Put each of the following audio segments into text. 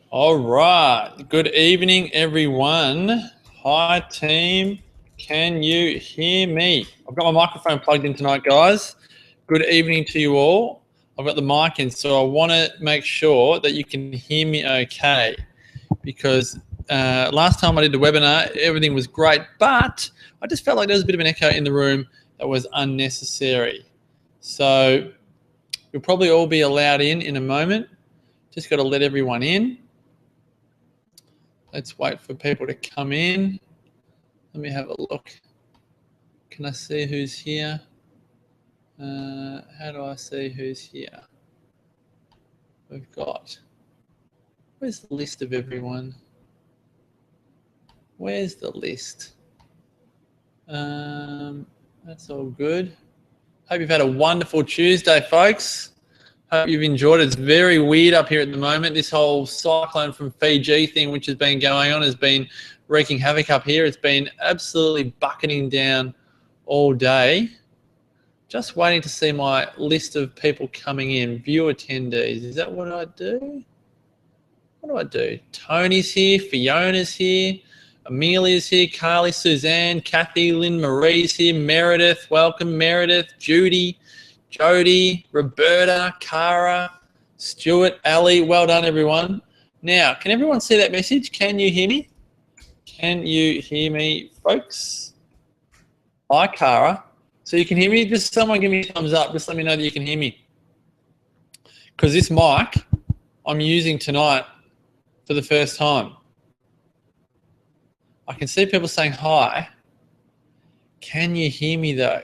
All right. Good evening, everyone. Hi, team. Can you hear me? I've got my microphone plugged in tonight, guys. Good evening to you all. I've got the mic in, so I want to make sure that you can hear me okay, because last time I did the webinar, everything was great, but I just felt like there was a bit of an echo in the room that was unnecessary. So you'll probably all be allowed in a moment. Just got to let everyone in. Let's wait for people to come in. Let me have a look. Can I see who's here? How do I see who's here? We've got, where's the list of everyone? Where's the list? That's all good. Hope you've had a wonderful Tuesday, folks. Hope you've enjoyed it. It's very weird up here at the moment. This whole cyclone from Fiji thing, which has been going on, has been wreaking havoc up here. It's been absolutely bucketing down all day. Just waiting to see my list of people coming in. View attendees. Is that what I do? What do I do? Tony's here. Fiona's here. Amelia's here. Carly, Suzanne, Kathy, Lynn Marie's here. Meredith. Welcome, Meredith. Judy. Jody, Roberta, Cara, Stuart, Ali, well done, everyone. Now, can everyone see that message? Can you hear me? Can you hear me, folks? Hi, Cara. So you can hear me? Just someone give me a thumbs up. Just let me know that you can hear me. Because this mic I'm using tonight for the first time. I can see people saying hi. Can you hear me, though?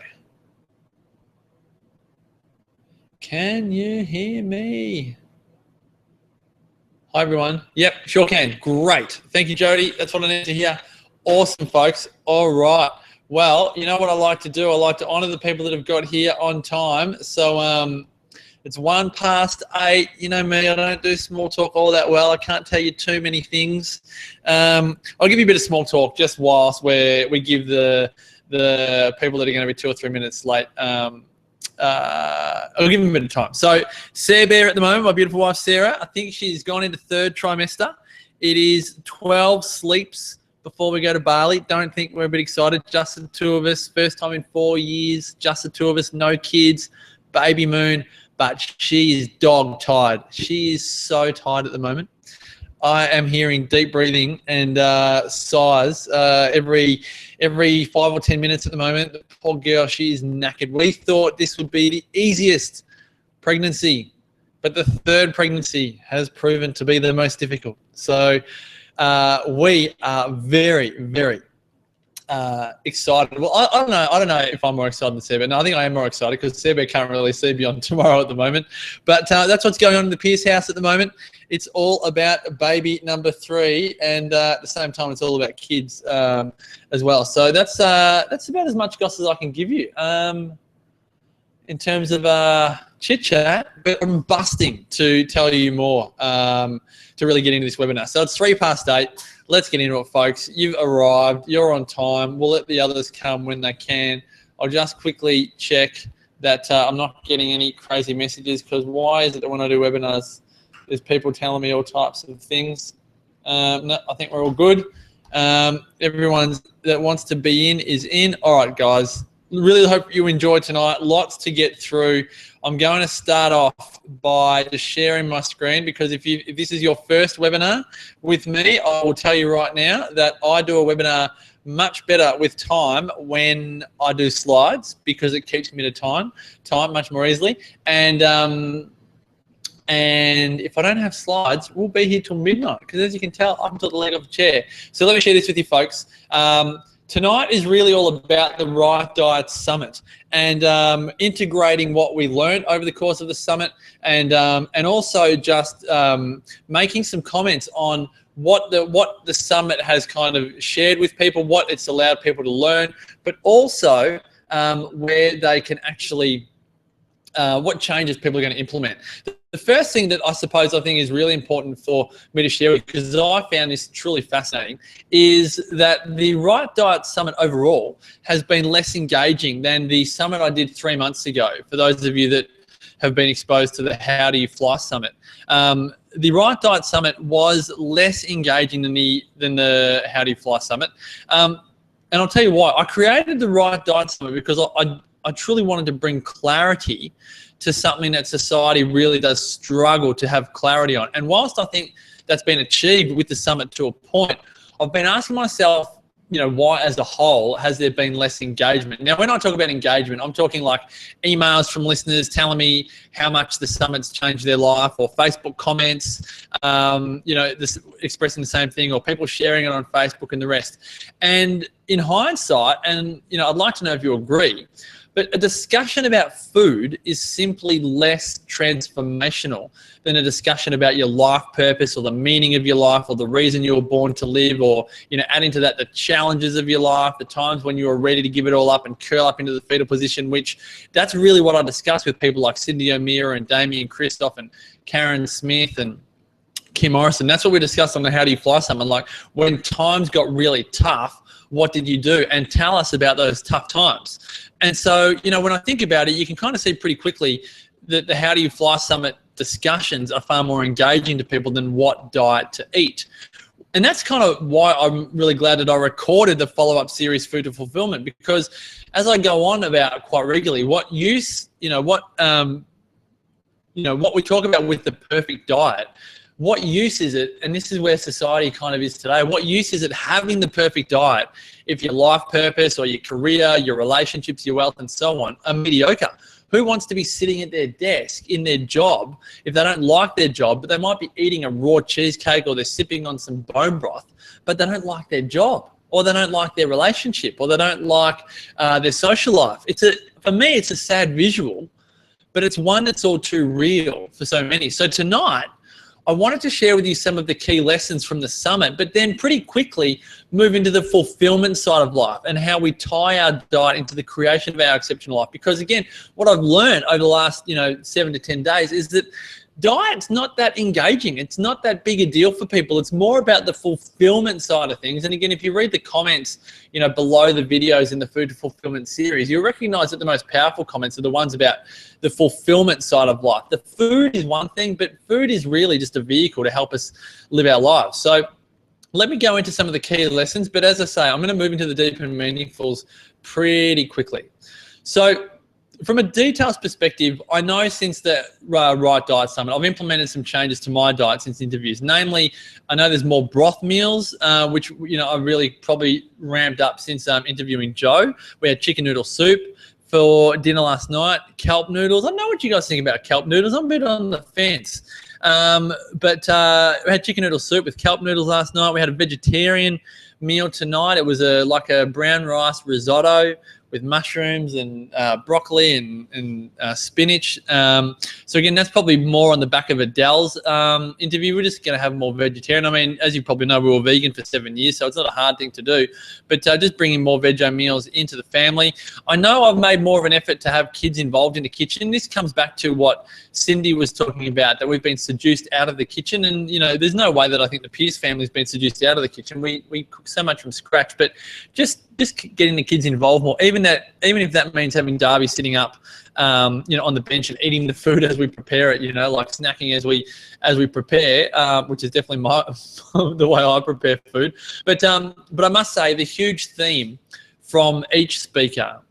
Can you hear me? Hi, everyone. Yep, sure can. Great. Thank you, Jody. That's what I need to hear. Awesome, folks. All right. Well, you know what I like to do? I like to honour the people that have got here on time. So it's 8:01. You know me, I don't do small talk all that well. I can't tell you too many things. I'll give you a bit of small talk just whilst we give the people that are going to be 2 or 3 minutes late I'll give him a bit of time. So Sarah Bear at the moment, my beautiful wife Sarah, I think she's gone into 3rd trimester. It is 12 sleeps before we go to Bali. Don't think we're a bit excited. Just the 2 of us, first time in 4 years, just the 2 of us, no kids, baby moon, but she is dog tired. She is so tired at the moment. I am hearing deep breathing and sighs every 5 or 10 minutes at the moment. The poor girl, she is knackered. We thought this would be the easiest pregnancy, but the 3rd pregnancy has proven to be the most difficult. So we are very, very excited. Well, I don't know if I'm more excited than Seba. No, I think I am more excited because Seba can't really see beyond tomorrow at the moment. But that's what's going on in the Pierce house at the moment. It's all about baby number 3, and at the same time, it's all about kids as well. So that's about as much gossip as I can give you in terms of chit chat. But I'm busting to tell you more to really get into this webinar. So it's 8:03. Let's get into it, folks. You've arrived. You're on time. We'll let the others come when they can. I'll just quickly check that I'm not getting any crazy messages, because why is it that when I do webinars, there's people telling me all types of things? No, I think we're all good. Everyone that wants to be in is in. All right, guys. Really hope you enjoy tonight. Lots to get through. I'm going to start off by just sharing my screen, because if this is your first webinar with me, I will tell you right now that I do a webinar much better with time when I do slides, because it keeps me to time much more easily. And if I don't have slides, we'll be here till midnight, because as you can tell, I'm till the leg of the chair. So let me share this with you, folks. Tonight is really all about the Right Diet Summit and integrating what we learned over the course of the summit, and also just making some comments on what the summit has kind of shared with people, what it's allowed people to learn, but also where they can actually what changes people are going to implement. The first thing that I think is really important for me to share with you, because I found this truly fascinating, is that the Right Diet Summit overall has been less engaging than the summit I did 3 months ago. For those of you that have been exposed to the How Do You Fly Summit, the Right Diet Summit was less engaging than the How Do You Fly Summit. And I'll tell you why. I created the Right Diet Summit because I truly wanted to bring clarity to something that society really does struggle to have clarity on. And whilst I think that's been achieved with the summit to a point, I've been asking myself, why as a whole has there been less engagement? Now, when I talk about engagement, I'm talking like emails from listeners telling me how much the summit's changed their life, or Facebook comments, expressing the same thing, or people sharing it on Facebook and the rest. And in hindsight, and I'd like to know if you agree, but a discussion about food is simply less transformational than a discussion about your life purpose, or the meaning of your life, or the reason you were born to live, or, adding to that the challenges of your life, the times when you were ready to give it all up and curl up into the fetal position, which that's really what I discuss with people like Cindy O'Meara and Damien Christoph and Karen Smith and Kim Morrison. That's what we discussed on the How Do You Fly Summit. Like, when times got really tough, what did you do? And tell us about those tough times. And so, when I think about it, you can kind of see pretty quickly that the How Do You Fly Summit discussions are far more engaging to people than what diet to eat. And that's kind of why I'm really glad that I recorded the follow-up series, Food to Fulfillment, because as I go on about it quite regularly, what we talk about with the perfect diet, what use is it, and this is where society kind of is today, what use is it having the perfect diet if your life purpose or your career, your relationships, your wealth and so on are mediocre? Who wants to be sitting at their desk in their job if they don't like their job, but they might be eating a raw cheesecake, or they're sipping on some bone broth, but they don't like their job, or they don't like their relationship, or they don't like their social life? For me, it's a sad visual, but it's one that's all too real for so many. So tonight, I wanted to share with you some of the key lessons from the summit, but then pretty quickly move into the fulfillment side of life and how we tie our diet into the creation of our exceptional life. Because again, what I've learned over the last 7 to 10 days is that diet's not that engaging. It's not that big a deal for people. It's more about the fulfillment side of things. And again, if you read the comments, below the videos in the Food to Fulfillment series, you'll recognize that the most powerful comments are the ones about the fulfillment side of life. The food is one thing, but food is really just a vehicle to help us live our lives. So let me go into some of the key lessons. But as I say, I'm going to move into the deep and meaningfuls pretty quickly. So from a details perspective, I know since the Right Diet Summit, I've implemented some changes to my diet since interviews. Namely, I know there's more broth meals, which I've really probably ramped up since interviewing Joe. We had chicken noodle soup for dinner last night, kelp noodles. I know what you guys think about kelp noodles. I'm a bit on the fence. But we had chicken noodle soup with kelp noodles last night. We had a vegetarian meal tonight. It was like a brown rice risotto with mushrooms and broccoli and spinach. So again, that's probably more on the back of Adele's interview. We're just going to have more vegetarian. I mean, as you probably know, we were vegan for 7 years, so it's not a hard thing to do. But just bringing more veggie meals into the family. I know I've made more of an effort to have kids involved in the kitchen. This comes back to what Cindy was talking about, that we've been seduced out of the kitchen. And, there's no way that I think the Pierce family's been seduced out of the kitchen. We cook so much from scratch, but just getting the kids involved more, even if that means having Darby sitting up, on the bench and eating the food as we prepare it, like snacking as we prepare, which is definitely the way I prepare food. But I must say the huge theme from each speaker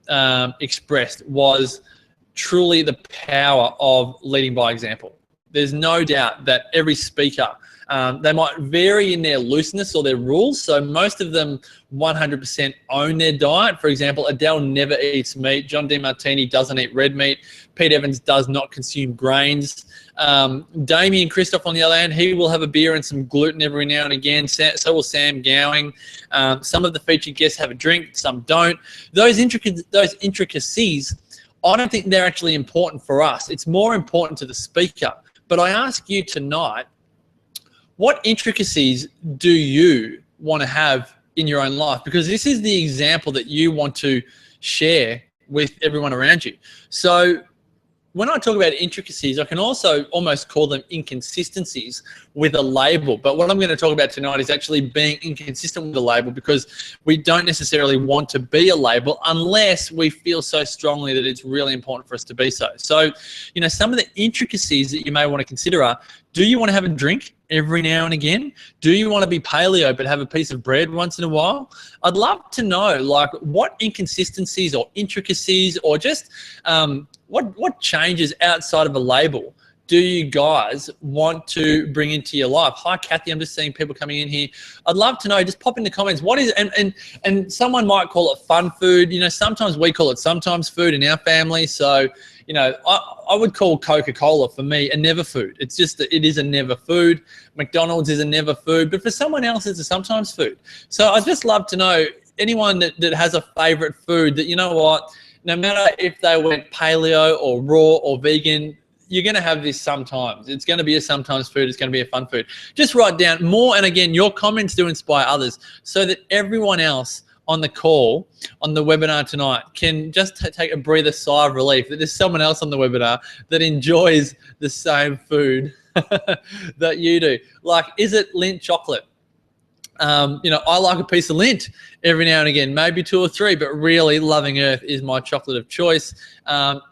expressed was truly the power of leading by example. There's no doubt that every speaker, they might vary in their looseness or their rules. So most of them 100% own their diet. For example, Adele never eats meat. John DeMartini doesn't eat red meat. Pete Evans does not consume grains. Damien Christoph, on the other hand, he will have a beer and some gluten every now and again. So will Sam Gowing. Some of the featured guests have a drink, some don't. Those intricacies, I don't think they're actually important for us. It's more important to the speaker. But I ask you tonight, what intricacies do you want to have in your own life? Because this is the example that you want to share with everyone around you. So when I talk about intricacies, I can also almost call them inconsistencies with a label. But what I'm going to talk about tonight is actually being inconsistent with a label, because we don't necessarily want to be a label unless we feel so strongly that it's really important for us to be so. So, some of the intricacies that you may want to consider are, Do you want to have a drink every now and again? Do you want to be paleo but have a piece of bread once in a while? I'd love to know, like, what inconsistencies or intricacies or just what changes outside of a label do you guys want to bring into your life? Hi, Kathy. I'm just seeing people coming in here. I'd love to know. Just pop in the comments. What is and someone might call it fun food. You know, sometimes we call it sometimes food in our family. So, you know, I would call Coca-Cola for me a never food. It's just that it is a never food. McDonald's is a never food, but for someone else, it's a sometimes food. So I'd just love to know anyone that has a favorite food that, you know what, no matter if they went paleo or raw or vegan, you're going to have this sometimes. It's going to be a sometimes food. It's going to be a fun food. Just write down more. And again, your comments do inspire others so that everyone else on the call, on the webinar tonight, can just take a breather, sigh of relief that there's someone else on the webinar that enjoys the same food that you do. Like, is it Lindt chocolate? You know, I like a piece of Lindt every now and again, maybe 2 or 3, but really Loving Earth is my chocolate of choice.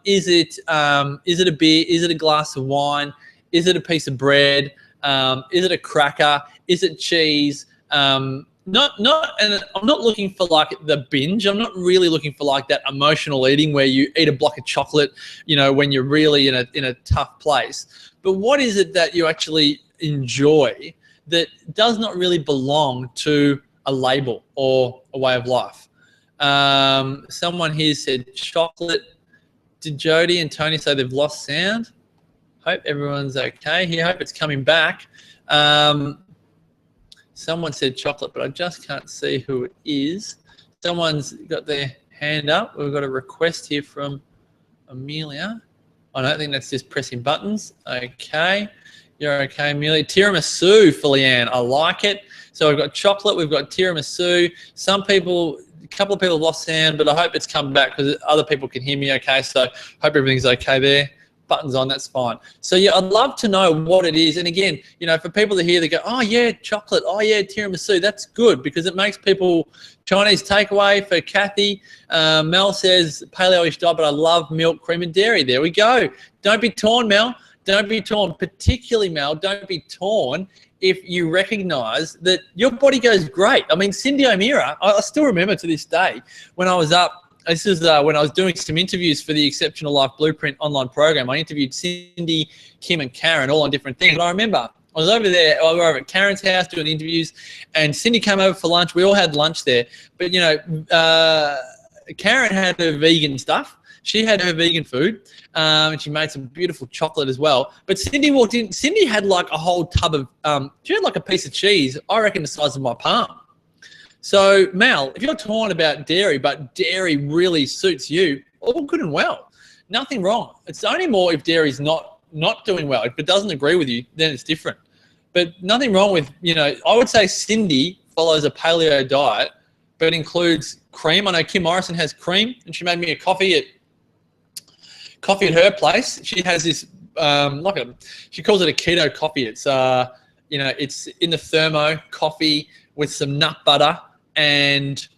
Is it a beer? Is it a glass of wine? Is it a piece of bread? Is it a cracker? Is it cheese? And I'm not looking for like the binge. I'm not really looking for like that emotional eating where you eat a block of chocolate, you know, when you're really in a tough place. But what is it that you actually enjoy that does not really belong to a label or a way of life? Someone here said chocolate. Did Jody and Tony say they've lost sound? Hope everyone's okay here. Hope it's coming back. Someone said chocolate, but I just can't see who it is. Someone's got their hand up. We've got a request here from Amelia. I don't think that's just pressing buttons. Okay. You're okay, Amelia. Tiramisu for Leanne. I like it. So we've got chocolate. We've got tiramisu. Some people, a couple of people have lost sound, but I hope it's come back because other people can hear me okay. So hope everything's okay there. Buttons on, that's fine. So yeah, I'd love to know what it is. And again, you know, for people that hear, they go, oh yeah, chocolate, oh yeah, tiramisu, that's good because it makes people, Chinese takeaway for Kathy. Mel says paleo-ish diet, but I love milk, cream and dairy. There we go. Don't be torn, Mel. Don't be torn, particularly Mel, don't be torn if you recognize that your body goes great. I mean, Cindy O'Meara, I still remember to this day when I was up, this is when I was doing some interviews for the Exceptional Life Blueprint online program. I interviewed Cindy, Kim, and Karen all on different things. But I remember I was over there, I was over at Karen's house doing interviews, and Cindy came over for lunch. We all had lunch there. But, you know, Karen had her vegan stuff. She had her vegan food, and she made some beautiful chocolate as well. But Cindy walked in. Cindy had like a whole tub of, she had like a piece of cheese, I reckon the size of my palm. So, Mel, if you're torn about dairy, but dairy really suits you, all good and well. Nothing wrong. It's only more if dairy's not doing well. If it doesn't agree with you, then it's different. But nothing wrong with, you know, I would say Cindy follows a paleo diet, but includes cream. I know Kim Morrison has cream, and she made me a coffee at her place. She has this, she calls it a keto coffee. It's, you know, it's in the thermo coffee with some nut butter and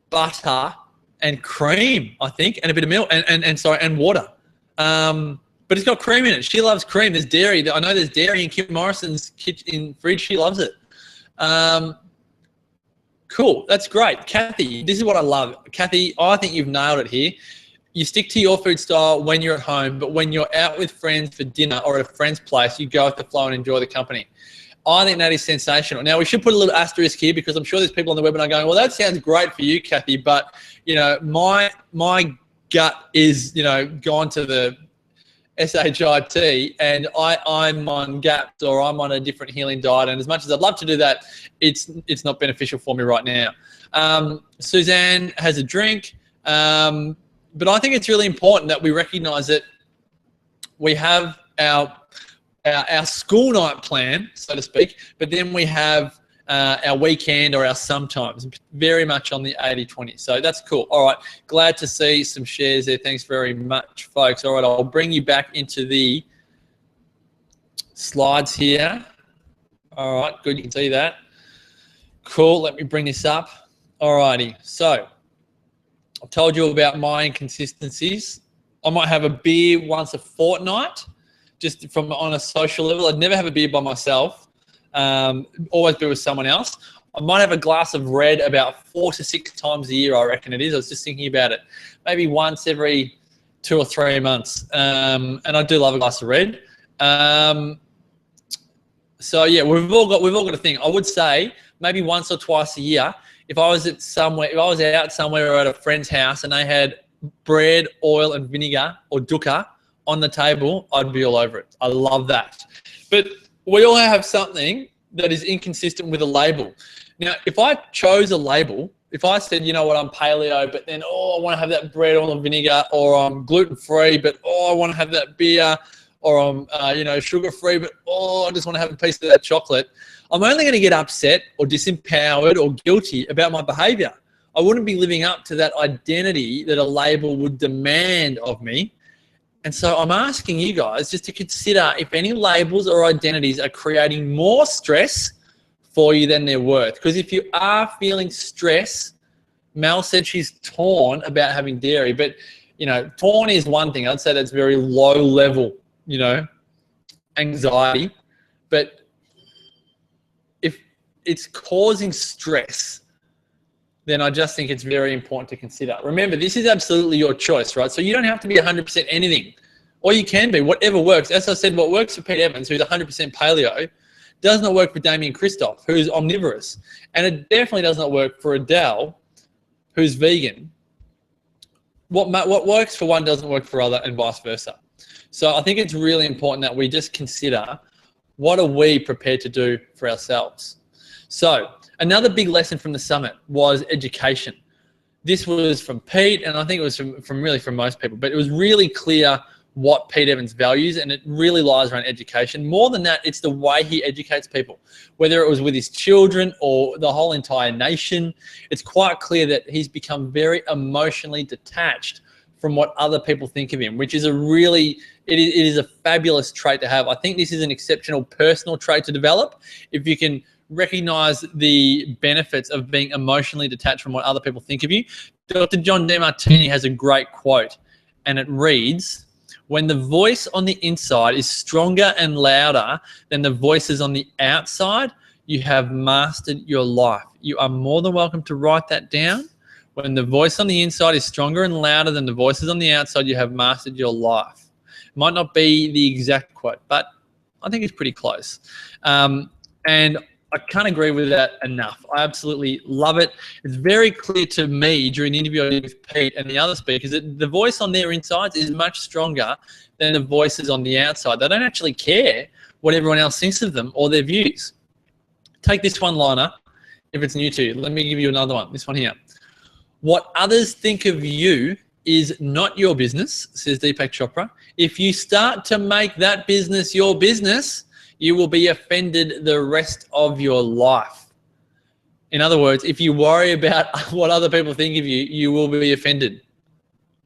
butter and cream, I think, and a bit of milk and water. But it's got cream in it. She loves cream. There's dairy. I know there's dairy in Kim Morrison's kitchen fridge. She loves it. Cool. That's great. Kathy, this is what I love. Kathy, I think you've nailed it here. You stick to your food style when you're at home, but when you're out with friends for dinner or at a friend's place, you go with the flow and enjoy the company. I think that is sensational. Now, we should put a little asterisk here because I'm sure there's people on the webinar going, well, that sounds great for you, Kathy, but, you know, my gut is, you know, gone to the SHIT and I'm on GAPS or I'm on a different healing diet. And as much as I'd love to do that, it's not beneficial for me right now. Suzanne has a drink. But I think it's really important that we recognize that we have our school night plan, so to speak, but then we have our weekend or our sometimes, very much on the 80-20. So that's cool. All right, glad to see some shares there. Thanks very much, folks. All right, I'll bring you back into the slides here. All right, good, you can see that. Cool, let me bring this up. All righty, so I've told you about my inconsistencies. I might have a beer once a fortnight. just from on a social level. I'd never have a beer by myself. Always be with someone else. I might have a glass of red about 4 to 6 times a year, I reckon it is. I was just thinking about it. Maybe once every 2 or 3 months. And I do love a glass of red. So yeah, we've all got to think. I would say maybe once or twice a year. If I was out somewhere or at a friend's house and they had bread, oil, and vinegar or dukkha on the table, I'd be all over it. I love that. But we all have something that is inconsistent with a label. Now, if I chose a label, if I said, you know what, I'm paleo, but then, I want to have that bread, oil, and vinegar, or I'm gluten-free, but, I want to have that beer, or I'm, sugar-free, but, I just want to have a piece of that chocolate, I'm only going to get upset or disempowered or guilty about my behavior. I wouldn't be living up to that identity that a label would demand of me. And so I'm asking you guys just to consider if any labels or identities are creating more stress for you than they're worth. Because if you are feeling stress, Mel said she's torn about having dairy, but torn is one thing. I'd say that's very low level, anxiety. But if it's causing stress, then I just think it's very important to consider. Remember, this is absolutely your choice, right? So you don't have to be 100% anything, or you can be, whatever works. As I said, what works for Pete Evans, who's 100% paleo, does not work for Damien Christoph, who's omnivorous. And it definitely does not work for Adele, who's vegan. What works for one doesn't work for other, and vice versa. So I think it's really important that we just consider, what are we prepared to do for ourselves? So another big lesson from the summit was education. This was from Pete, and I think it was from most people, but it was really clear what Pete Evans values, and it really lies around education. More than that, it's the way he educates people, whether it was with his children or the whole entire nation. It's quite clear that he's become very emotionally detached from what other people think of him, which is it is a fabulous trait to have. I think this is an exceptional personal trait to develop. If you can recognize the benefits of being emotionally detached from what other people think of you. Dr. John Demartini has a great quote, and it reads, "When the voice on the inside is stronger and louder than the voices on the outside, you have mastered your life." You are more than welcome to write that down. When the voice on the inside is stronger and louder than the voices on the outside, you have mastered your life. It might not be the exact quote, but I think it's pretty close. And I can't agree with that enough. I absolutely love it. It's very clear to me during the interview I did with Pete and the other speakers that the voice on their insides is much stronger than the voices on the outside. They don't actually care what everyone else thinks of them or their views. Take this one-liner if it's new to you. Let me give you another one, this one here. "What others think of you is not your business," says Deepak Chopra. "If you start to make that business your business, you will be offended the rest of your life." In other words, if you worry about what other people think of you, you will be offended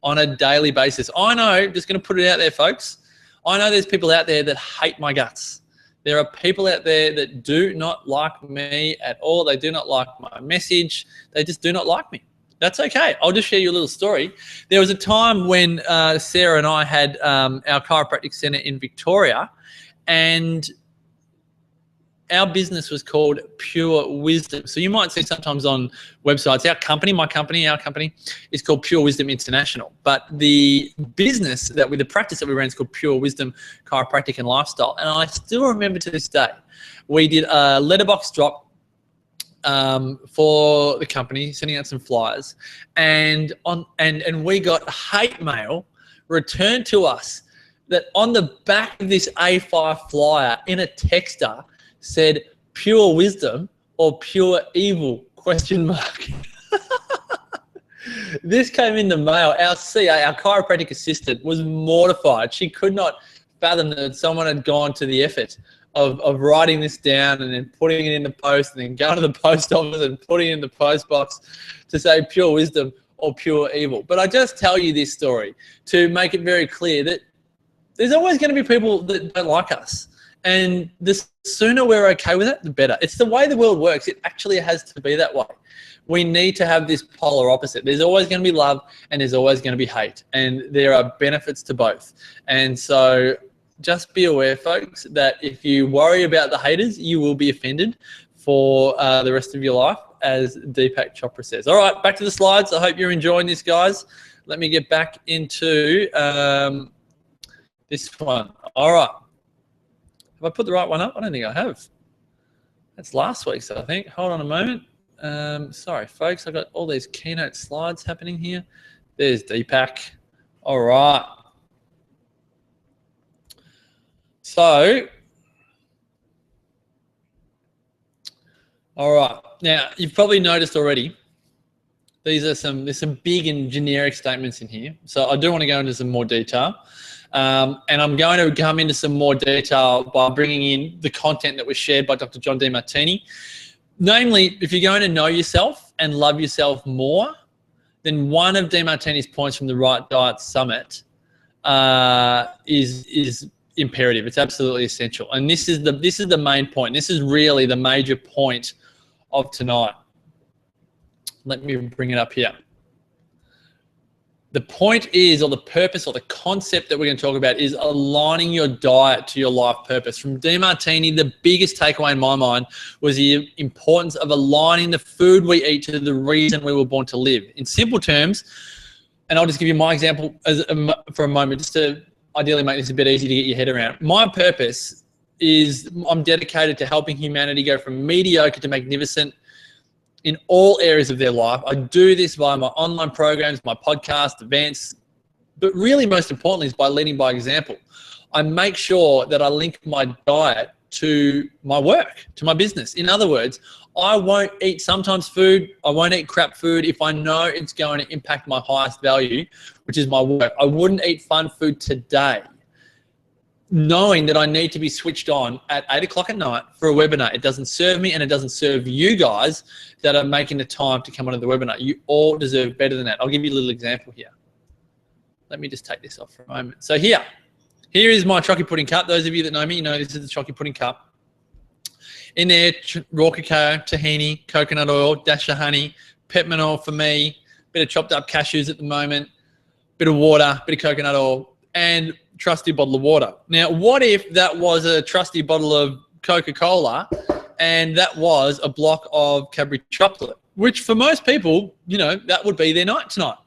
on a daily basis. I know, just going to put it out there, folks. I know there's people out there that hate my guts. There are people out there that do not like me at all. They do not like my message. They just do not like me. That's okay. I'll just share you a little story. There was a time when Sarah and I had our chiropractic center in Victoria, and our business was called Pure Wisdom. So you might see sometimes on websites, our company is called Pure Wisdom International. But the business the practice that we ran is called Pure Wisdom Chiropractic and Lifestyle. And I still remember to this day, we did a letterbox drop for the company, sending out some flyers, and we got hate mail returned to us that on the back of this A5 flyer in a texter said "Pure Wisdom" or "Pure Evil?" ? This came in the mail. Our CA, our chiropractic assistant, was mortified. She could not fathom that someone had gone to the effort of writing this down and then putting it in the post and then going to the post office and putting it in the post box to say "Pure Wisdom" or "Pure Evil." But I just tell you this story to make it very clear that there's always going to be people that don't like us. And the sooner we're okay with it, the better. It's the way the world works. It actually has to be that way. We need to have this polar opposite. There's always going to be love and there's always going to be hate. And there are benefits to both. And so just be aware, folks, that if you worry about the haters, you will be offended for the rest of your life, as Deepak Chopra says. All right, back to the slides. I hope you're enjoying this, guys. Let me get back into this one. All right. Have I put the right one up? I don't think I have. That's last week's, I think. Hold on a moment. Sorry, folks. I've got all these keynote slides happening here. There's Deepak. All right. So, all right. Now, you've probably noticed already, there's some big and generic statements in here. So I do want to go into some more detail. And I'm going to come into some more detail by bringing in the content that was shared by Dr. John Demartini. Namely, if you're going to know yourself and love yourself more, then one of Demartini's points from the Right Diet Summit is imperative. It's absolutely essential. And this is the main point. This is really the major point of tonight. Let me bring it up here. The point is, or the purpose or the concept that we're going to talk about is aligning your diet to your life purpose. From Demartini, the biggest takeaway in my mind was the importance of aligning the food we eat to the reason we were born to live. In simple terms, and I'll just give you my example for a moment, just to ideally make this a bit easy to get your head around. My purpose is I'm dedicated to helping humanity go from mediocre to magnificent in all areas of their life. I do this via my online programs, my podcast, events, but really most importantly is by leading by example. I make sure that I link my diet to my work, to my business. In other words, I won't eat sometimes food, I won't eat crap food if I know it's going to impact my highest value, which is my work. I wouldn't eat fun food today, knowing that I need to be switched on at 8 o'clock at night for a webinar. It doesn't serve me and it doesn't serve you guys that are making the time to come onto the webinar. You all deserve better than that. I'll give you a little example here. Let me just take this off for a moment. So here is my chocolate pudding cup. Those of you that know me, you know this is the chocolate pudding cup. In there, raw cacao, tahini, coconut oil, dash of honey, peppermint oil for me, bit of chopped up cashews at the moment, bit of water, bit of coconut oil, and trusty bottle of water. Now, what if that was a trusty bottle of Coca-Cola and that was a block of Cadbury chocolate, which for most people, you know, that would be their night tonight.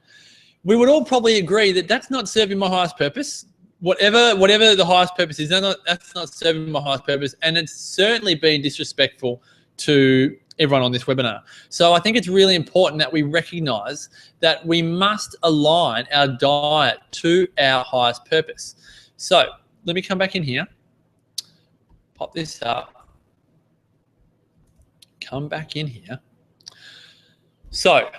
We would all probably agree that that's not serving my highest purpose. Whatever the highest purpose is, that's not serving my highest purpose, and it's certainly been disrespectful to everyone on this webinar. So I think it's really important that we recognize that we must align our diet to our highest purpose. So let me come back in here, pop this up, come back in here. So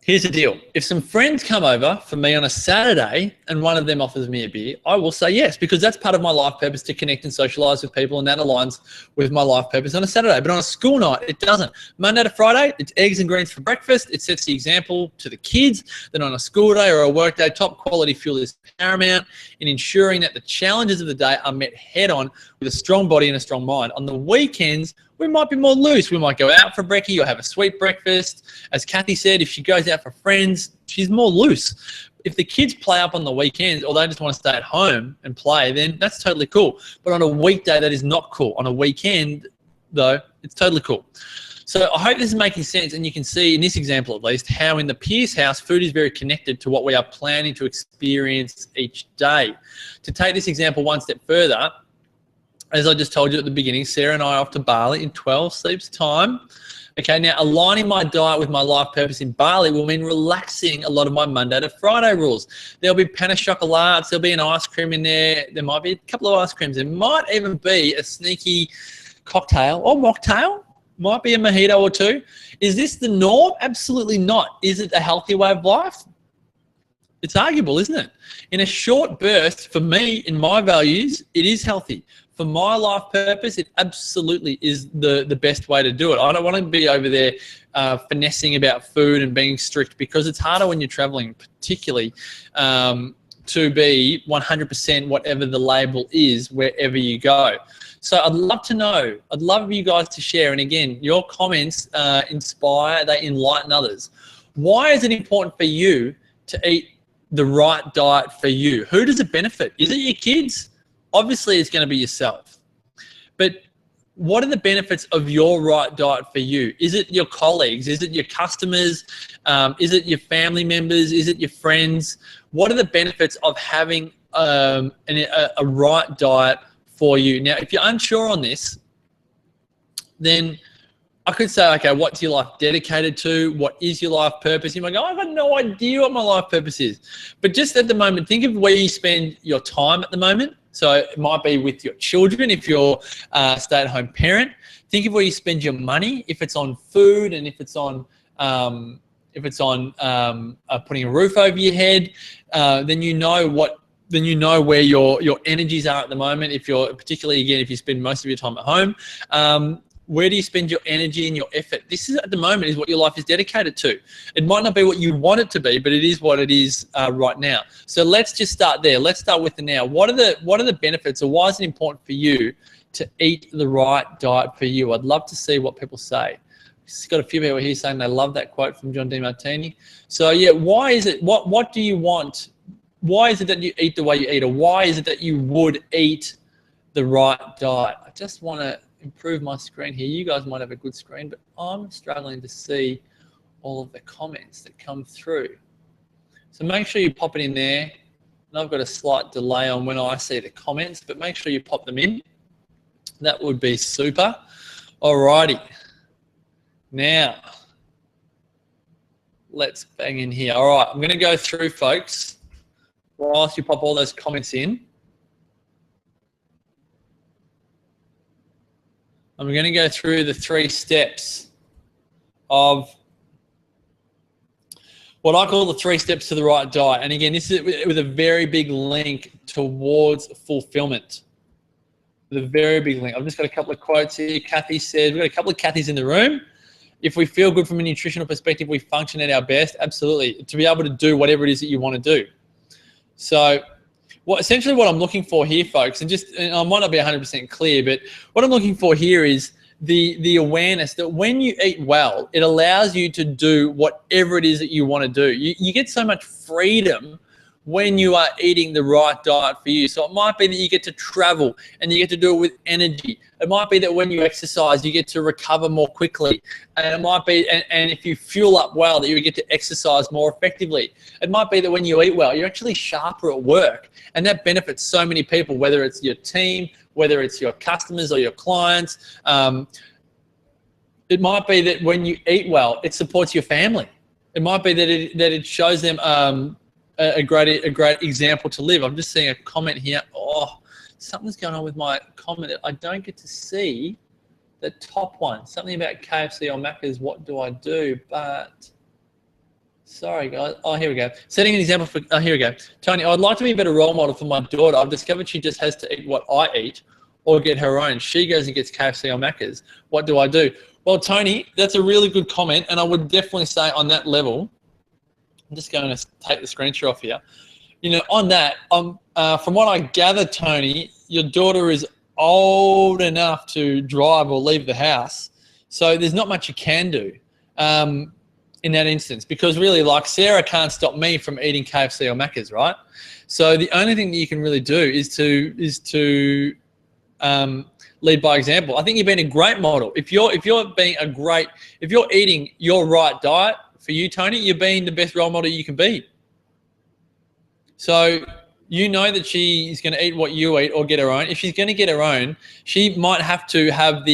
here's the deal. If some friends come over for me on a Saturday and one of them offers me a beer, I will say yes, because that's part of my life purpose, to connect and socialize with people, and that aligns with my life purpose on a Saturday. But on a school night, it doesn't. Monday to Friday, it's eggs and greens for breakfast. It sets the example to the kids that on a school day or a work day, top quality fuel is paramount in ensuring that the challenges of the day are met head on with a strong body and a strong mind. On the weekends, we might be more loose. We might go out for brekkie or have a sweet breakfast. As Kathy said, if she goes out for friends, she's more loose. If the kids play up on the weekends or they just want to stay at home and play, then that's totally cool. But on a weekday, that is not cool. On a weekend, though, it's totally cool. So I hope this is making sense, and you can see in this example at least how in the Pierce house, food is very connected to what we are planning to experience each day. To take this example one step further, as I just told you at the beginning, Sarah and I are off to Bali in 12 sleeps time. Okay, now aligning my diet with my life purpose in Bali will mean relaxing a lot of my Monday to Friday rules. There'll be pain au chocolat, there'll be an ice cream in there, there might be a couple of ice creams, there might even be a sneaky cocktail or mocktail, might be a mojito or two. Is this the norm? Absolutely not. Is it a healthy way of life? It's arguable, isn't it? In a short burst, for me, in my values, it is healthy. For my life purpose, it absolutely is the best way to do it. I don't want to be over there finessing about food and being strict, because it's harder when you're traveling, particularly to be 100% whatever the label is wherever you go. So I'd love to know, I'd love you guys to share. And again, your comments inspire, they enlighten others. Why is it important for you to eat the right diet for you? Who does it benefit? Is it your kids? Obviously, it's going to be yourself. But what are the benefits of your right diet for you? Is it your colleagues? Is it your customers? Is it your family members? Is it your friends? What are the benefits of having a right diet for you? Now, if you're unsure on this, then I could say, okay, what's your life dedicated to? What is your life purpose? You might go, I've got no idea what my life purpose is. But just at the moment, think of where you spend your time at the moment. So it might be with your children if you're a stay-at-home parent. Think of where you spend your money, if it's on food and if it's on putting a roof over your head. Then you know where your energies are at the moment. If you're particularly, again, if you spend most of your time at home, where do you spend your energy and your effort? This is at the moment is what your life is dedicated to. It might not be what you want it to be, but it is what it is right now. So let's just start there. Let's start with the now. What are the benefits, or why is it important for you to eat the right diet for you? I'd love to see what people say. Just got a few people here saying they love that quote from John Demartini. So yeah, why is it? What do you want? Why is it that you eat the way you eat, or why is it that you would eat the right diet? I just want to improve my screen here. You guys might have a good screen, but I'm struggling to see all of the comments that come through. So make sure you pop it in there. And I've got a slight delay on when I see the comments, but make sure you pop them in. That would be super. Alrighty. Now, let's bang in here. All right, I'm going to go through, folks, whilst you pop all those comments in. I'm going to go through the 3 steps of what I call the 3 steps to the right diet. And again, this is with a very big link towards fulfillment. With a very big link. I've just got a couple of quotes here. Kathy said, we've got a couple of Kathys in the room. If we feel good from a nutritional perspective, we function at our best. Absolutely. To be able to do whatever it is that you want to do. So essentially what I'm looking for here, folks, and I might not be 100% clear, but what I'm looking for here is the awareness that when you eat well, it allows you to do whatever it is that you want to do. You get so much freedom when you are eating the right diet for you. So it might be that you get to travel and you get to do it with energy. It might be that when you exercise, you get to recover more quickly. And it might be, and if you fuel up well, that you get to exercise more effectively. It might be that when you eat well, you're actually sharper at work. And that benefits so many people, whether it's your team, whether it's your customers or your clients. It might be that when you eat well, it supports your family. It might be that it shows them a great example to live. I'm just seeing a comment here. Oh, something's going on with my comment. I don't get to see the top one. Something about KFC or Macca's. What do I do? But sorry, guys. Oh, here we go. Setting an example for. Oh, here we go. Tony, I'd like to be a better role model for my daughter. I've discovered she just has to eat what I eat or get her own. She goes and gets KFC or Macca's. What do I do? Well, Tony, that's a really good comment, and I would definitely say on that level. I'm just going to take the screen share off here. You know, on that, from what I gather, Tony, your daughter is old enough to drive or leave the house. So there's not much you can do in that instance, because really, like, Sarah can't stop me from eating KFC or Macca's, right? So the only thing that you can really do is to lead by example. I think you've been a great model. If you're eating your right diet, for you, Tony, you're being the best role model you can be. So you know that she's going to eat what you eat or get her own. If she's going to get her own, she might have to have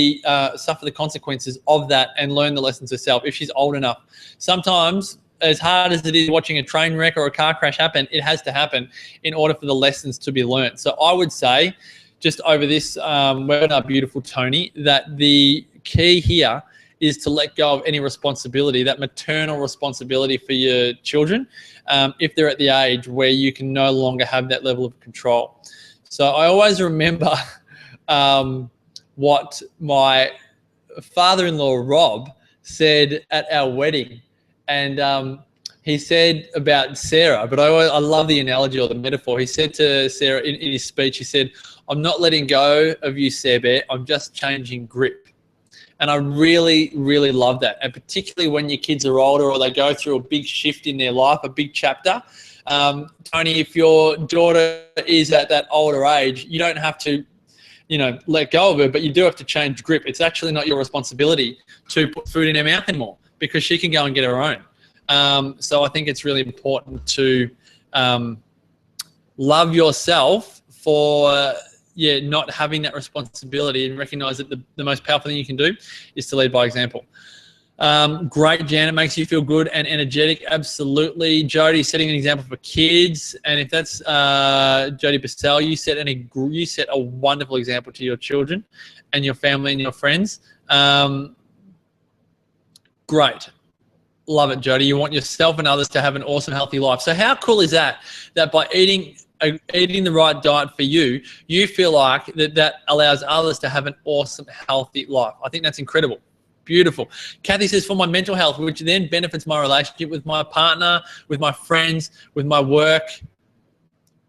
suffer the consequences of that and learn the lessons herself if she's old enough. Sometimes, as hard as it is watching a train wreck or a car crash happen, it has to happen in order for the lessons to be learned. So I would say, just over this webinar, beautiful Tony, that the key here is to let go of any responsibility, that maternal responsibility for your children, if they're at the age where you can no longer have that level of control. So I always remember what my father-in-law, Rob, said at our wedding. And he said about Sarah, but I love the analogy or the metaphor. He said to Sarah in his speech, he said, "I'm not letting go of you, Sarah, I'm just changing grip." And I really, really love that. And particularly when your kids are older or they go through a big shift in their life, a big chapter, Tony, if your daughter is at that older age, you don't have to, let go of her, but you do have to change grip. It's actually not your responsibility to put food in her mouth anymore because she can go and get her own. So I think it's really important to love yourself for not having that responsibility and recognize that the most powerful thing you can do is to lead by example. Great, Janet, makes you feel good and energetic. Absolutely. Jody, setting an example for kids. And if that's Jody Purcell, you set a wonderful example to your children and your family and your friends. Great. Love it, Jody. You want yourself and others to have an awesome, healthy life. So how cool is that by eating the right diet for you, you feel like that allows others to have an awesome, healthy life? I think that's incredible. Beautiful. Kathy says, for my mental health, which then benefits my relationship with my partner, with my friends, with my work.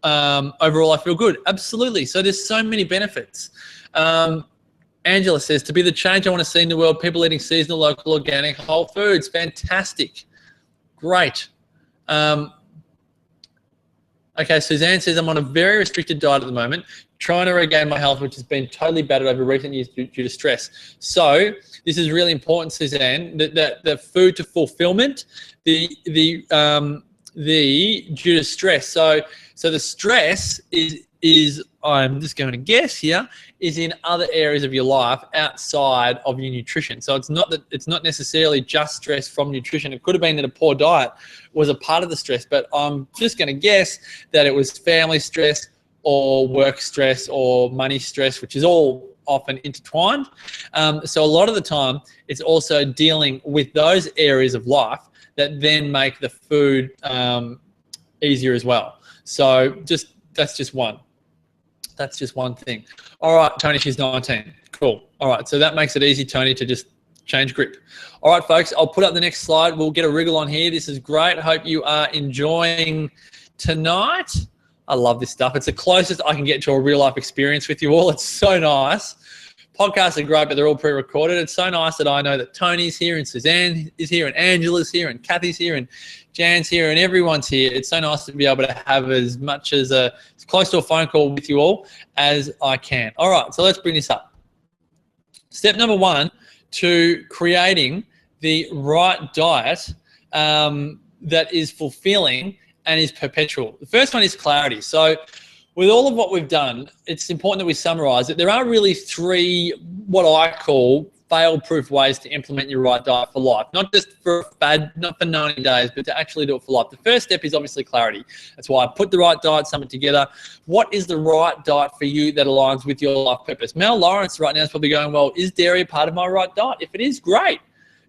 Overall, I feel good. Absolutely. So there's so many benefits. Angela says, to be the change I want to see in the world, people eating seasonal, local, organic, whole foods. Fantastic. Great. Okay, Suzanne says, I'm on a very restricted diet at the moment, trying to regain my health, which has been totally battered over recent years due to stress. So this is really important, Suzanne, that the food to fulfillment, the due to stress. So the stress is I'm just going to guess here, is in other areas of your life outside of your nutrition. So it's not necessarily just stress from nutrition. It could have been that a poor diet was a part of the stress, but I'm just going to guess that it was family stress or work stress or money stress, which is all often intertwined. So a lot of the time, it's also dealing with those areas of life that then make the food easier as well. So that's just one. That's just one thing. All right, Tony, she's 19. Cool. All right, so that makes it easy, Tony, to just change grip. All right, folks, I'll put up the next slide. We'll get a wriggle on here. This is great. I hope you are enjoying tonight. I love this stuff. It's the closest I can get to a real life experience with you all. It's so nice. Podcasts are great, but they're all pre-recorded. It's so nice that I know that Tony's here and Suzanne is here and Angela's here and Kathy's here and Jan's here and everyone's here. It's so nice to be able to have as close to a phone call with you all as I can. All right, so let's bring this up. Step number one to creating the right diet that is fulfilling and is perpetual. The first one is clarity. So with all of what we've done, it's important that we summarize it. There are really three, what I call fail-proof ways to implement your right diet for life. Not just not for 90 days, but to actually do it for life. The first step is obviously clarity. That's why I put the right diet summit together. What is the right diet for you that aligns with your life purpose? Mel Lawrence right now is probably going, well, is dairy a part of my right diet? If it is, great.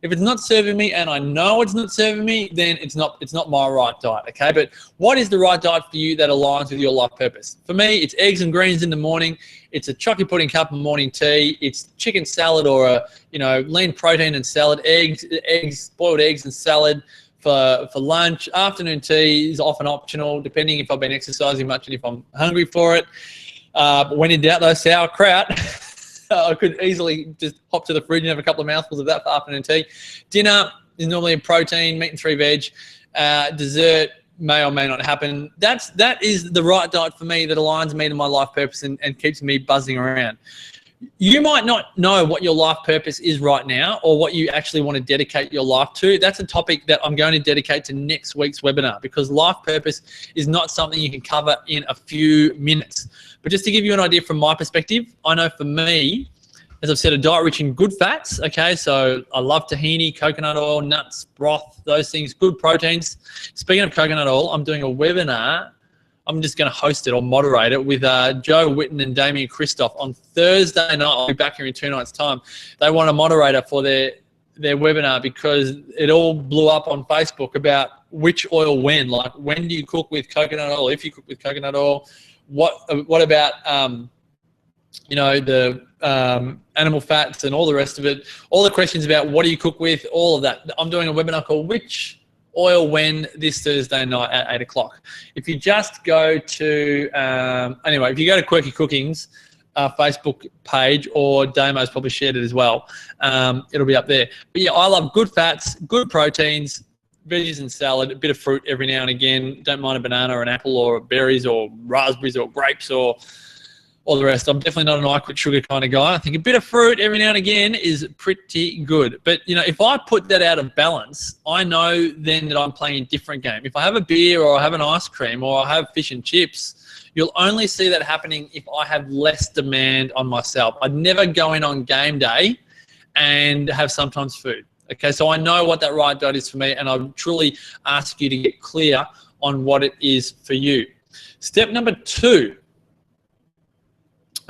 If it's not serving me and I know it's not serving me, then it's not my right diet, okay? But what is the right diet for you that aligns with your life purpose? For me, it's eggs and greens in the morning. It's a chocolate pudding cup of morning tea. It's chicken salad or a lean protein and salad, boiled eggs and salad for lunch. Afternoon tea is often optional, depending if I've been exercising much and if I'm hungry for it. But when in doubt, though, sauerkraut. I could easily just hop to the fridge and have a couple of mouthfuls of that for afternoon tea. Dinner is normally a protein, meat and 3 veg. Dessert may or may not happen. That is the right diet for me that aligns me to my life purpose and keeps me buzzing around. You might not know what your life purpose is right now or what you actually want to dedicate your life to. That's a topic that I'm going to dedicate to next week's webinar, because life purpose is not something you can cover in a few minutes. But just to give you an idea from my perspective, I know for me, as I've said, a diet rich in good fats, okay? So I love tahini, coconut oil, nuts, broth, those things, good proteins. Speaking of coconut oil, I'm doing a webinar. I'm just going to host it or moderate it with Joe Witten and Damien Christoph on Thursday night. I'll be back here in 2 nights' time. They want a moderator for their webinar because it all blew up on Facebook about which oil when. Like, when do you cook with coconut oil? If you cook with coconut oil, what about the animal fats and all the rest of it? All the questions about what do you cook with, all of that. I'm doing a webinar called Which Oil When this Thursday night at 8 o'clock. If you just go to, if you go to Quirky Cooking's Facebook page, or Damo's probably shared it as well, it'll be up there. But yeah, I love good fats, good proteins, veggies and salad, a bit of fruit every now and again. Don't mind a banana or an apple or berries or raspberries or grapes or all the rest. I'm definitely not an I quit sugar kind of guy. I think a bit of fruit every now and again is pretty good. But, you know, if I put that out of balance, I know then that I'm playing a different game. If I have a beer or I have an ice cream or I have fish and chips, you'll only see that happening if I have less demand on myself. I'd never go in on game day and have sometimes food. Okay, so I know what that right diet is for me, and I truly ask you to get clear on what it is for you. Step number 2,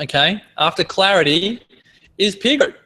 okay, after clarity, is peer group.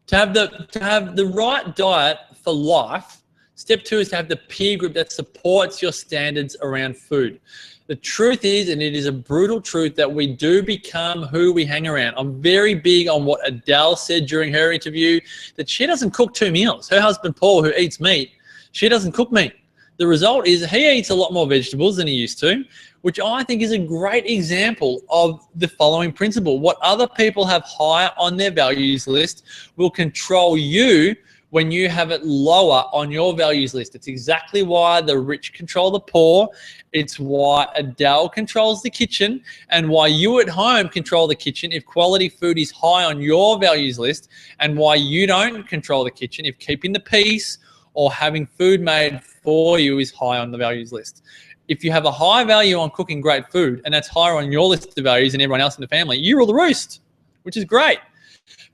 To have the right diet for life, step 2 is to have the peer group that supports your standards around food. The truth is, and it is a brutal truth, that we do become who we hang around. I'm very big on what Adele said during her interview, that she doesn't cook 2 meals. Her husband, Paul, who eats meat, she doesn't cook meat. The result is he eats a lot more vegetables than he used to, which I think is a great example of the following principle. What other people have higher on their values list will control you when you have it lower on your values list. It's exactly why the rich control the poor. It's why Adele controls the kitchen, and why you at home control the kitchen if quality food is high on your values list, and why you don't control the kitchen if keeping the peace or having food made for you is high on the values list. If you have a high value on cooking great food and that's higher on your list of values than everyone else in the family, you rule the roost, which is great.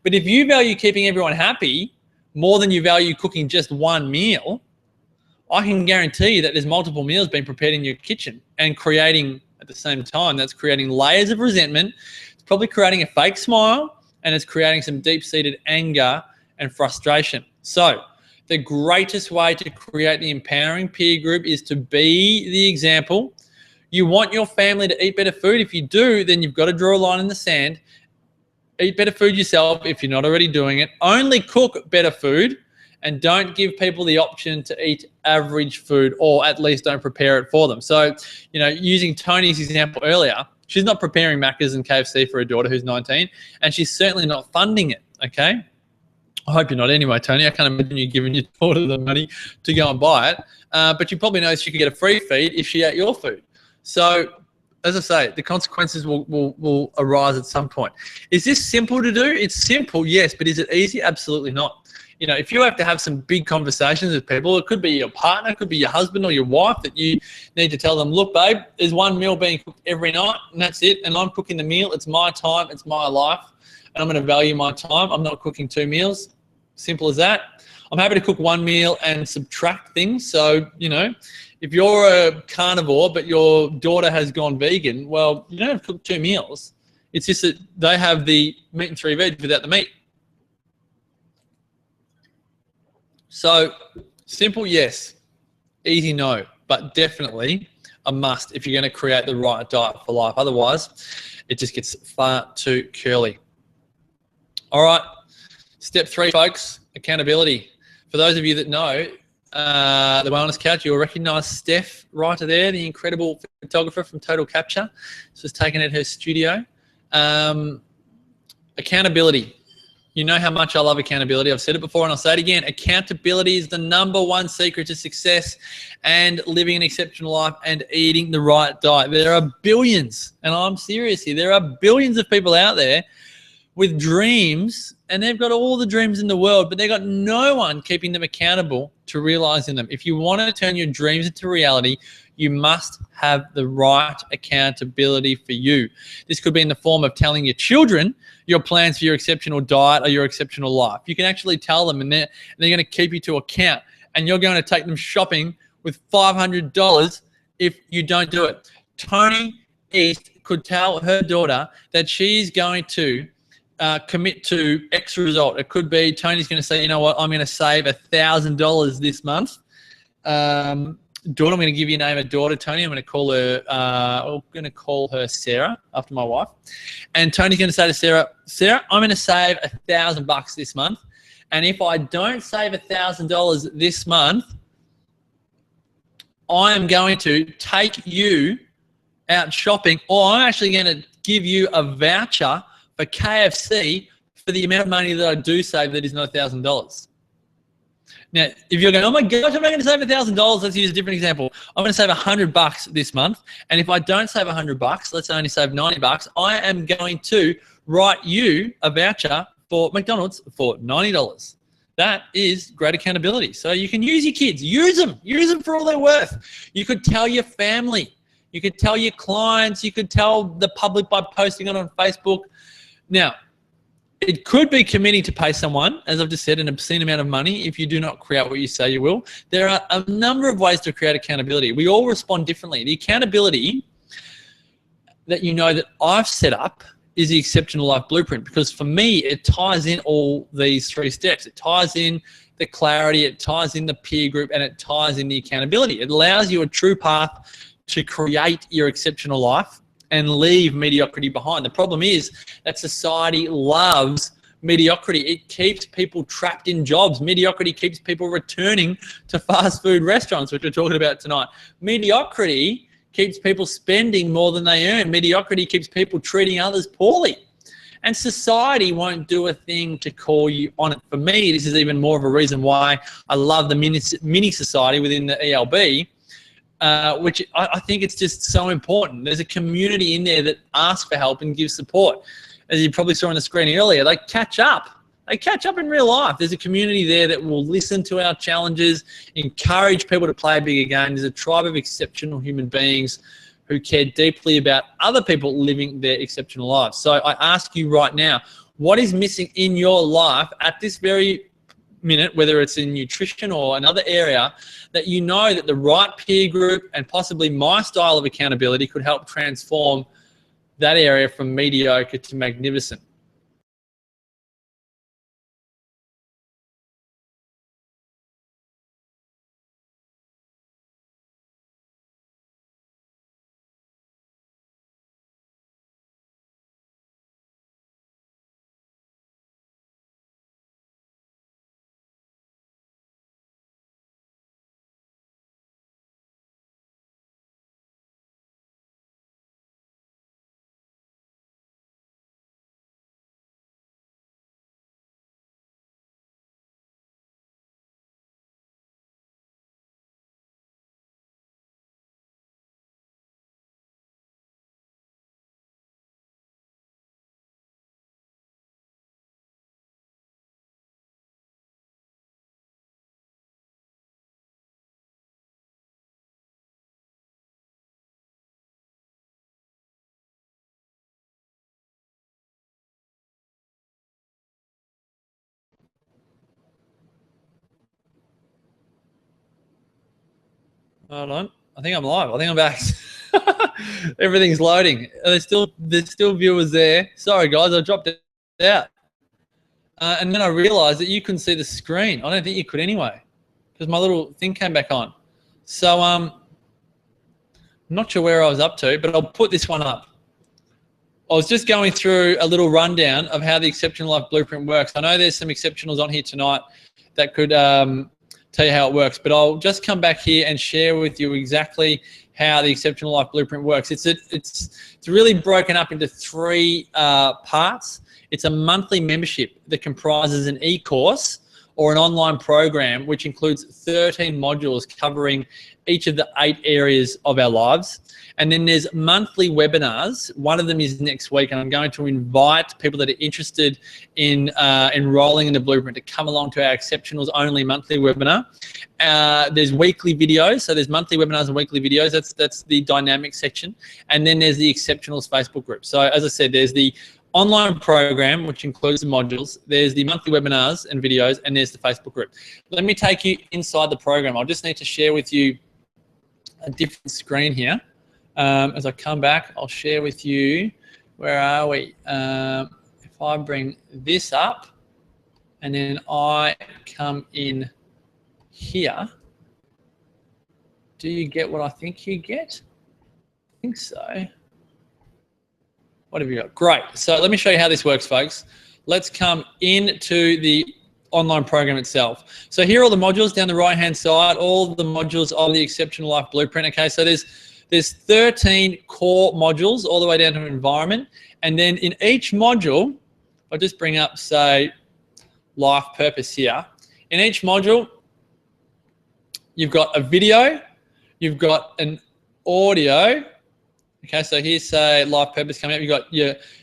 But if you value keeping everyone happy more than you value cooking just one meal, I can guarantee you that there's multiple meals being prepared in your kitchen and creating, at the same time, that's creating layers of resentment. It's probably creating a fake smile, and it's creating some deep-seated anger and frustration. So the greatest way to create the empowering peer group is to be the example. You want your family to eat better food. If you do, then you've got to draw a line in the sand. Eat better food yourself if you're not already doing it. Only cook better food, and don't give people the option to eat average food, or at least don't prepare it for them. So, you know, using Tony's example earlier, she's not preparing Macca's and KFC for her daughter who's 19, and she's certainly not funding it, okay? I hope you're not anyway, Tony. I can't imagine you giving your daughter the money to go and buy it. But you probably know she could get a free feed if she ate your food. So, as I say, the consequences will arise at some point. Is this simple to do? It's simple, yes, but is it easy? Absolutely not. You know, if you have to have some big conversations with people, it could be your partner, it could be your husband or your wife, that you need to tell them, look, babe, there's one meal being cooked every night, and that's it, and I'm cooking the meal. It's my time, it's my life, and I'm going to value my time. I'm not cooking 2 meals. Simple as that. I'm happy to cook 1 meal and subtract things. So, you know, if you're a carnivore but your daughter has gone vegan, well, you don't have to cook 2 meals. It's just that they have the meat and 3 veg without the meat. So, simple, yes. Easy, no. But definitely a must if you're going to create the right diet for life. Otherwise, it just gets far too curly. All right. Step 3, folks, accountability. For those of you that know the Wellness Couch, you'll recognize Steph right there, the incredible photographer from Total Capture. This was taken at her studio. Accountability. You know how much I love accountability. I've said it before and I'll say it again. Accountability is the #1 secret to success and living an exceptional life and eating the right diet. There are billions, and I'm serious here, there are billions of people out there with dreams, and they've got all the dreams in the world, but they've got no one keeping them accountable to realizing them. If you want to turn your dreams into reality, you must have the right accountability for you. This could be in the form of telling your children your plans for your exceptional diet or your exceptional life. You can actually tell them, and they're going to keep you to account, and you're going to take them shopping with $500 if you don't do it. Tony East could tell her daughter that she's going to commit to X result. It could be Tony's going to say, you know what, I'm going to save $1,000 this month. Daughter, I'm going to give you a name of daughter, Tony. I'm going to call her Sarah, after my wife. And Tony's going to say to Sarah, I'm going to save $1,000 this month. And if I don't save $1,000 this month, I am going to take you out shopping, or I'm actually going to give you a voucher for KFC for the amount of money that I do save that is not $1,000. Now, if you're going, oh my gosh, I'm not going to save $1,000. Let's use a different example. I'm going to save $100 this month. And if I don't save $100, let's only save $90, I am going to write you a voucher for McDonald's for $90. That is great accountability. So you can use your kids, use them for all they're worth. You could tell your family, you could tell your clients, you could tell the public by posting it on Facebook. Now, it could be committing to pay someone, as I've just said, an obscene amount of money if you do not create what you say you will. There are a number of ways to create accountability. We all respond differently. The accountability that you know that I've set up is the Exceptional Life Blueprint, because for me, it ties in all these 3 steps. It ties in the clarity, it ties in the peer group, and it ties in the accountability. It allows you a true path to create your exceptional life and leave mediocrity behind. The problem is that society loves mediocrity. It keeps people trapped in jobs. Mediocrity keeps people returning to fast food restaurants, which we're talking about tonight. Mediocrity keeps people spending more than they earn. Mediocrity keeps people treating others poorly. And society won't do a thing to call you on it. For me, this is even more of a reason why I love the mini society within the ELB, which I think it's just so important. There's a community in there that asks for help and gives support. As you probably saw on the screen earlier, they catch up. They catch up in real life. There's a community there that will listen to our challenges, encourage people to play bigger games. There's a tribe of exceptional human beings who care deeply about other people living their exceptional lives. So I ask you right now, what is missing in your life at this very minute, whether it's in nutrition or another area, that you know that the right peer group and possibly my style of accountability could help transform that area from mediocre to magnificent? Hold on. I think I'm live. I think I'm back. Everything's loading. There's still viewers there. Sorry, guys. I dropped it out. And then I realized that you couldn't see the screen. I don't think you could anyway, because my little thing came back on. So I'm not sure where I was up to, but I'll put this one up. I was just going through a little rundown of how the Exceptional Life Blueprint works. I know there's some exceptionals on here tonight that could tell you how it works, but I'll just come back here and share with you exactly how the Exceptional Life Blueprint works. It's really broken up into 3 parts. It's a monthly membership that comprises an e-course or an online program, which includes 13 modules covering each of the 8 areas of our lives. And then there's monthly webinars. One of them is next week, and I'm going to invite people that are interested in enrolling in the Blueprint to come along to our Exceptionals only monthly webinar. There's weekly videos, so there's monthly webinars and weekly videos. That's the dynamic section. And then there's the Exceptionals Facebook group. So as I said, there's the online program, which includes the modules. There's the monthly webinars and videos, and there's the Facebook group. Let me take you inside the program. I'll just need to share with you a different screen here. As I come back, I'll share with you, where are we? If I bring this up and then I come in here, do you get what I think you get? I think so. What have you got? Great. So let me show you how this works, folks. Let's come into the online program itself. So here are all the modules down the right-hand side, all the modules of the Exceptional Life Blueprint. Okay, so there's 13 core modules all the way down to environment. And then in each module, I'll just bring up, say, life purpose here. In each module, you've got a video, you've got an audio. Okay, so here's say Life Purpose coming up. You've got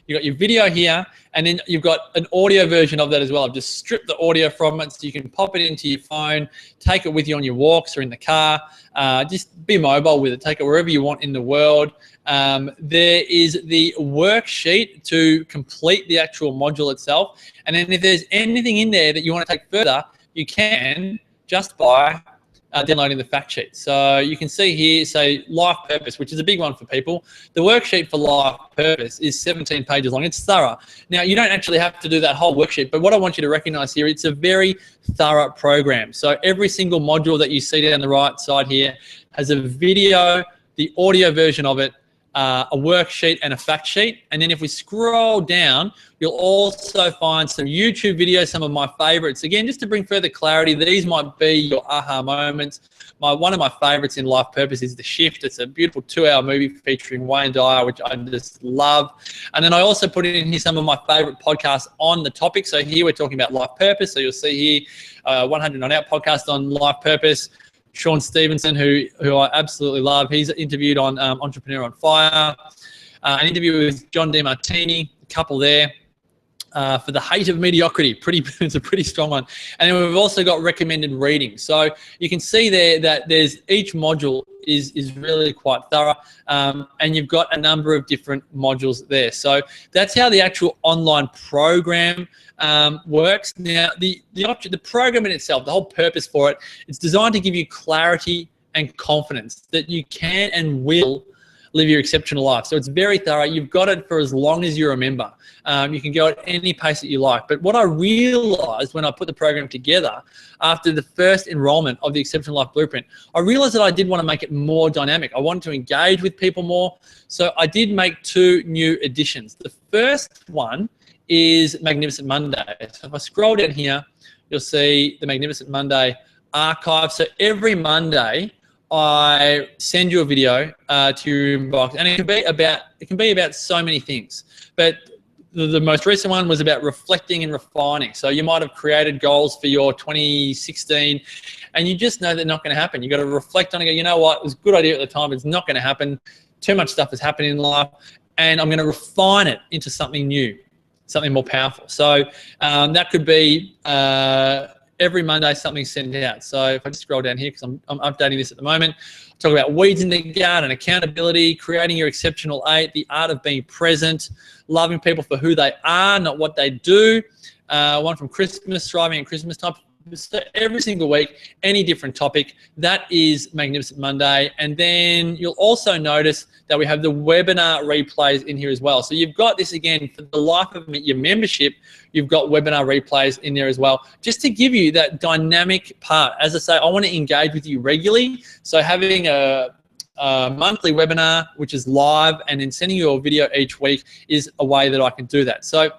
your video here, and then you've got an audio version of that as well. I've just stripped the audio from it so you can pop it into your phone, take it with you on your walks or in the car. Just be mobile with it. Take it wherever you want in the world. There is the worksheet to complete the actual module itself. And then if there's anything in there that you want to take further, you can just by downloading the fact sheet. So you can see here, say Life Purpose, which is a big one for people. The worksheet for Life Purpose is 17 pages long. It's thorough. Now, you don't actually have to do that whole worksheet, but what I want you to recognize here, it's a very thorough program. So every single module that you see down the right side here has a video, the audio version of it, a worksheet and a fact sheet. And then if we scroll down, you'll also find some YouTube videos, some of my favorites. Again, just to bring further clarity, these might be your aha moments. One of my favorites in Life Purpose is The Shift. It's a beautiful 2-hour movie featuring Wayne Dyer, which I just love. And then I also put in here some of my favorite podcasts on the topic. So here we're talking about Life Purpose. So you'll see here 100 on Out podcast on Life Purpose. Sean Stevenson, who I absolutely love. He's interviewed on Entrepreneur on Fire. An interview with John DeMartini, a couple there. For The Hate of Mediocrity, it's a pretty strong one. And then we've also got recommended reading. So you can see there that there's each module is really quite thorough, and you've got a number of different modules there. So that's how the actual online program works. Now, the program in itself, the whole purpose for it, it's designed to give you clarity and confidence that you can and will live your exceptional life. So it's very thorough. You've got it for as long as you remember. You can go at any pace that you like. But what I realized when I put the program together after the first enrollment of the Exceptional Life Blueprint, I realized that I did want to make it more dynamic. I wanted to engage with people more. So I did make 2 new additions. The first one is Magnificent Monday. So if I scroll down here, you'll see the Magnificent Monday archive. So every Monday, I send you a video to your inbox, and it can be about so many things. But the most recent one was about reflecting and refining. So you might have created goals for your 2016, and you just know they're not going to happen. You got to reflect on it and go, you know what, it was a good idea at the time, but it's not going to happen. Too much stuff is happening in life, and I'm going to refine it into something new, something more powerful. So that could be every Monday something sent out. So if I just scroll down here, because I'm updating this at the moment, I'll talk about weeds in the garden, accountability, creating your exceptional 8, the art of being present, loving people for who they are, not what they do. One from Christmas, thriving in Christmas time. So every single week, any different topic. That is Magnificent Monday. And then you'll also notice that we have the webinar replays in here as well. So you've got this again for the life of your membership. You've got webinar replays in there as well, just to give you that dynamic part. As I say, I want to engage with you regularly. So having a monthly webinar, which is live, and then sending you a video each week is a way that I can do that. So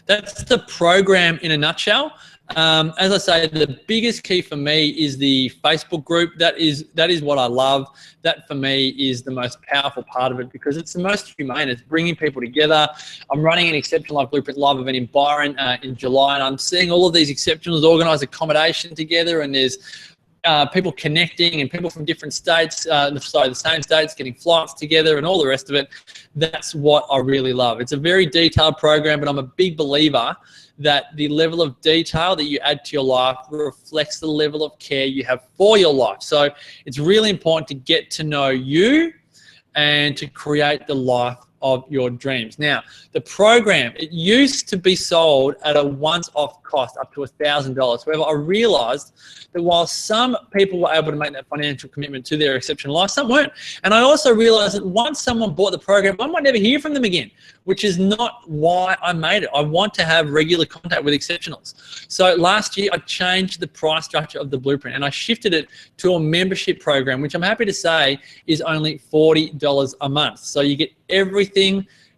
that's the program in a nutshell. As I say, the biggest key for me is the Facebook group. That is what I love. That for me is the most powerful part of it, because it's the most humane. It's bringing people together. I'm running an Exceptional Life Blueprint live event in Byron in July, and I'm seeing all of these exceptionals organise accommodation together, and there's people connecting and people from different states, the same states, getting flights together and all the rest of it. That's what I really love. It's a very detailed program, but I'm a big believer that the level of detail that you add to your life reflects the level of care you have for your life. So it's really important to get to know you and to create the life of your dreams. Now, the program, it used to be sold at a once-off cost up to $1,000. However, I realized that while some people were able to make that financial commitment to their exceptional life, some weren't. And I also realized that once someone bought the program, I might never hear from them again, which is not why I made it. I want to have regular contact with exceptionals. So last year, I changed the price structure of the blueprint, and I shifted it to a membership program, which I'm happy to say is only $40 a month. So you get everything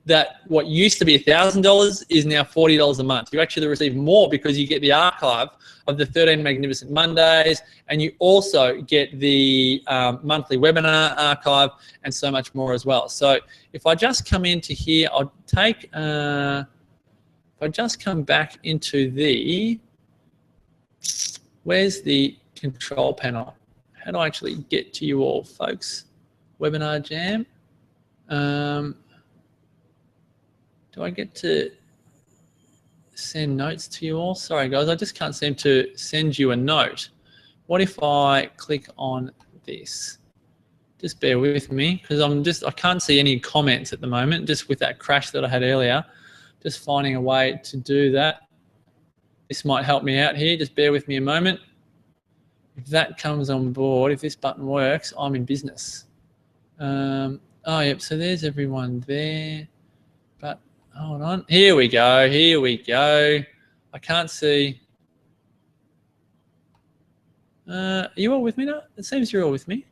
that what used to be $1,000 is now $40 a month. You actually receive more because you get the archive of the 13 Magnificent Mondays, and you also get the monthly webinar archive and so much more as well. So if I just come into here, I'll take, if I just come back into the, where's the control panel? How do I actually get to you all, folks? Webinar Jam. Do I get to send notes to you all? Sorry, guys, I just can't seem to send you a note. What if I click on this? Just bear with me, because I can't see any comments at the moment, just with that crash that I had earlier. Just finding a way to do that. This might help me out here. Just bear with me a moment. If that comes on board, if this button works, I'm in business. Oh, yep, so there's everyone there. But hold on. Here we go. Here we go. I can't see. Are you all with me now? It seems you're all with me.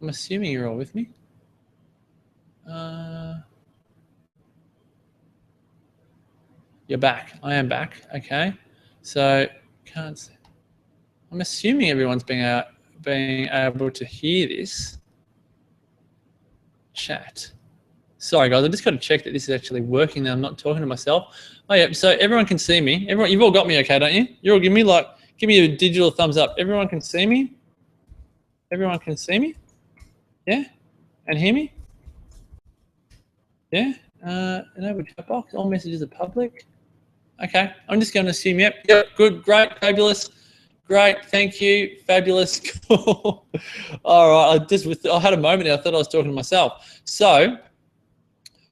I'm assuming you're all with me. You're back. I am back. Okay. So can't see. I'm assuming everyone's being able to hear this chat. Sorry, guys. I just got to check that this is actually working. That I'm not talking to myself. Oh, yeah. So everyone can see me. Everyone, you've all got me, okay, don't you? You're all give me a digital thumbs up. Everyone can see me. Everyone can see me. Yeah, and hear me. Yeah. Enable chat box. All messages are public. Okay. I'm just going to assume. Yep. Good. Great. Fabulous. Great, thank you, fabulous. All right, I had a moment there, I thought I was talking to myself. So,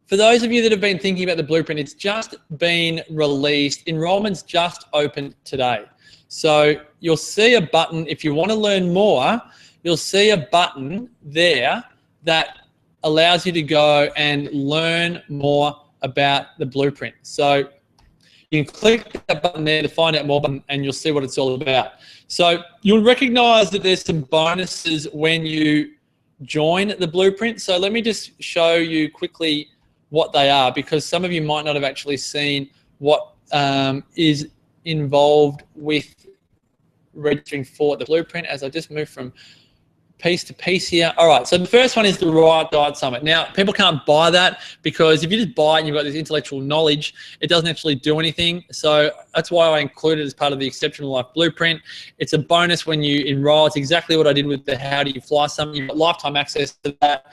for those of you that have been thinking about the blueprint, it's just been released. Enrollment's just opened today. So, you'll see a button, if you want to learn more, you'll see a button there that allows you to go and learn more about the blueprint. So, you can click that button there to find out more, and you'll see what it's all about. So you'll recognize that there's some bonuses when you join the blueprint. So let me just show you quickly what they are, because some of you might not have actually seen what is involved with registering for the blueprint as I just move from piece to piece here. All right, so the first one is the Right Diet Summit. Now, people can't buy that because if you just buy it and you've got this intellectual knowledge, it doesn't actually do anything. So that's why I included it as part of the Exceptional Life Blueprint. It's a bonus when you enroll. It's exactly what I did with the How Do You Fly Summit. You've got lifetime access to that.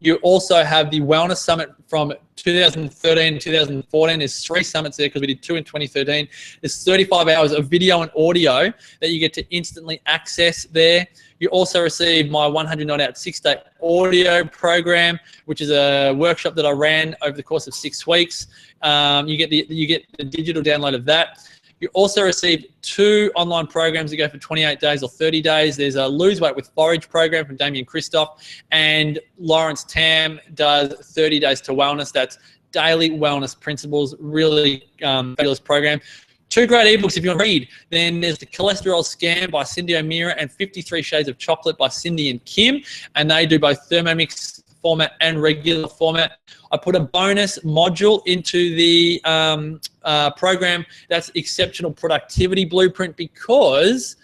You also have the Wellness Summit from 2013 and 2014. There's 3 summits there because we did 2 in 2013. There's 35 hours of video and audio that you get to instantly access there. You also receive my 100 Night Out 6-day audio program, which is a workshop that I ran over the course of 6 weeks. You get the digital download of that. You also receive 2 online programs that go for 28 days or 30 days. There's a Lose Weight with Forage program from Damien Christoph, and Lawrence Tam does 30 Days to Wellness. That's daily wellness principles, really fabulous program. 2 great ebooks if you want to read. Then there's The Cholesterol Scam by Cindy O'Meara and 53 Shades of Chocolate by Cindy and Kim. And they do both Thermomix format and regular format. I put a bonus module into the program. That's Exceptional Productivity Blueprint, because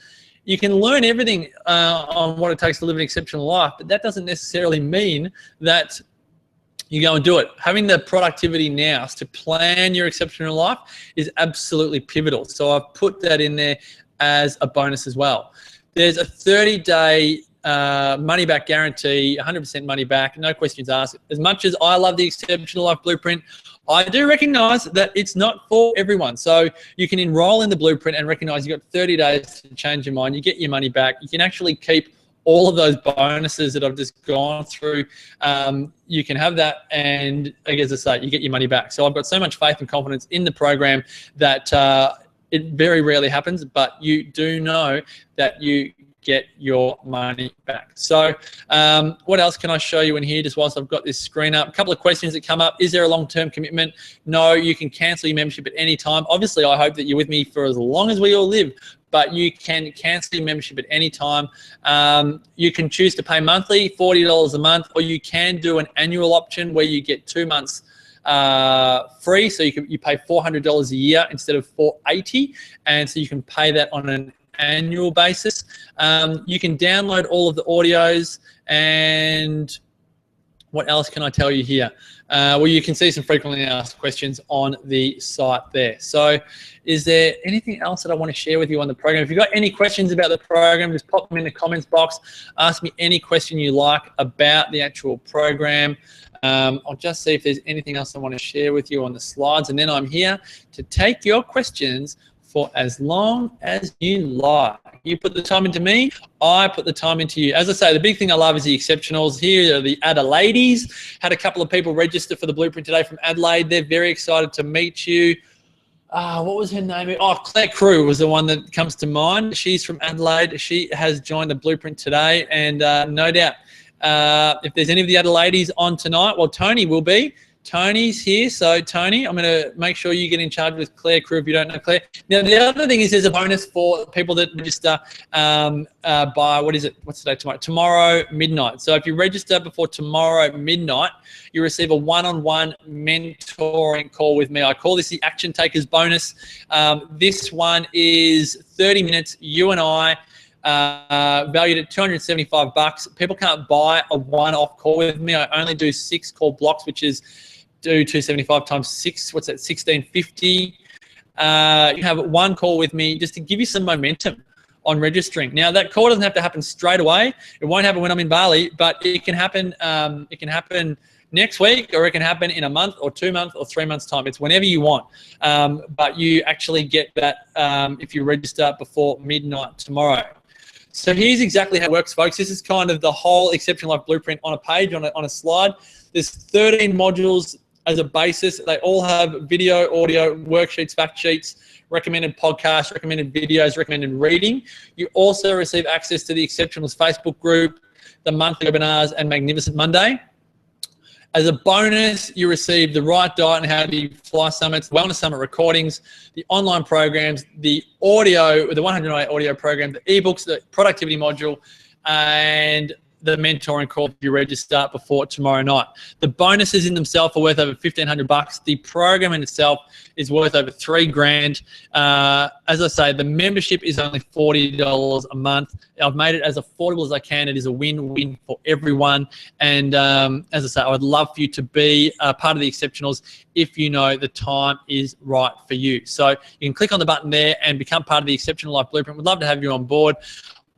you can learn everything on what it takes to live an exceptional life, but that doesn't necessarily mean that you go and do it. Having the productivity nous to plan your exceptional life is absolutely pivotal. So I've put that in there as a bonus as well. There's a 30-day money back guarantee, 100% money back, no questions asked. As much as I love the Exceptional Life Blueprint, I do recognize that it's not for everyone. So you can enroll in the blueprint and recognize you've got 30 days to change your mind. You get your money back. You can actually keep all of those bonuses that I've just gone through. You can have that, and as I say, you get your money back. So I've got so much faith and confidence in the program that it very rarely happens, but you do know that you get your money back. So what else can I show you in here just whilst I've got this screen up? A couple of questions that come up. Is there a long-term commitment? No, you can cancel your membership at any time. Obviously, I hope that you're with me for as long as we all live, but you can cancel your membership at any time. You can choose to pay monthly, $40 a month, or you can do an annual option where you get 2 months free. So you pay $400 a year instead of $480, and so you can pay that on an annual basis. You can download all of the audios, and What else can I tell you here? Well, you can see some frequently asked questions on the site there. So is there anything else that I want to share with you on the program? If you've got any questions about the program, just pop them in the comments box. Ask me any question you like about the actual program. I'll just see if there's anything else I want to share with you on the slides. And then I'm here to take your questions for as long as you like. You put the time into me, I put the time into you. As I say, the big thing I love is the exceptionals. Here are the Adelaides. Had a couple of people register for the Blueprint today from Adelaide. They're very excited to meet you. What was her name? Oh, Claire Crew was the one that comes to mind. She's from Adelaide. She has joined the Blueprint today, and no doubt, if there's any of the Adelaides on tonight, well, Tony will be. Tony's here. So Tony, I'm going to make sure you get in charge with Claire Crew if you don't know Claire. Now, the other thing is there's a bonus for people that register by, what's the date tomorrow? Tomorrow midnight. So if you register before tomorrow midnight, you receive a one-on-one mentoring call with me. I call this the Action Takers bonus. This one is 30 minutes, you and I, valued at $275. People can't buy a one-off call with me. I only do 6 call blocks, which is do 275 times 6. What's that? 1650. You have one call with me just to give you some momentum on registering. Now, that call doesn't have to happen straight away. It won't happen when I'm in Bali, but it can happen. It can happen next week, or it can happen in a month or 2 months or 3 months time. It's whenever you want. But you actually get that if you register before midnight tomorrow. So here's exactly how it works, folks. This is kind of the whole Exceptional Life Blueprint on a page, on a slide. There's 13 modules as a basis. They all have video, audio, worksheets, fact sheets, recommended podcasts, recommended videos, recommended reading. You also receive access to the Exceptionals Facebook group, the monthly webinars, and Magnificent Monday. As a bonus, you receive the Right Diet and How to Fly Summits, Wellness Summit recordings, the online programs, the audio, the 108 audio program, the ebooks, the productivity module, and the mentoring call if you register before tomorrow night. The bonuses in themselves are worth over $1,500. The program in itself is worth over $3,000. As I say, the membership is only $40 a month. I've made it as affordable as I can. It is a win-win for everyone. And as I say, I would love for you to be part of the Exceptionals if you know the time is right for you. So you can click on the button there and become part of the Exceptional Life Blueprint. We'd love to have you on board.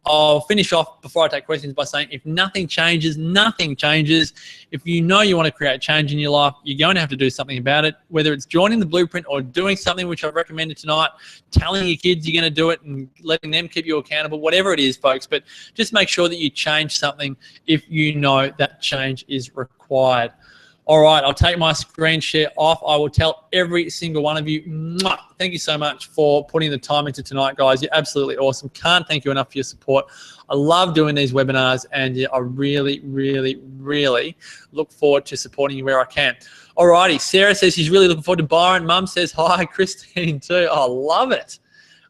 I'll finish off before I take questions by saying if nothing changes, nothing changes. If you know you want to create change in your life, you're going to have to do something about it, whether it's joining the Blueprint or doing something which I've recommended tonight, telling your kids you're going to do it and letting them keep you accountable, whatever it is, folks. But just make sure that you change something if you know that change is required. All right, I'll take my screen share off. I will tell every single one of you, mwah, thank you so much for putting the time into tonight, guys. You're absolutely awesome. Can't thank you enough for your support. I love doing these webinars, and yeah, I really, really, really look forward to supporting you where I can. All righty, Sarah says she's really looking forward to Byron. Mum says hi, Christine too. I love it.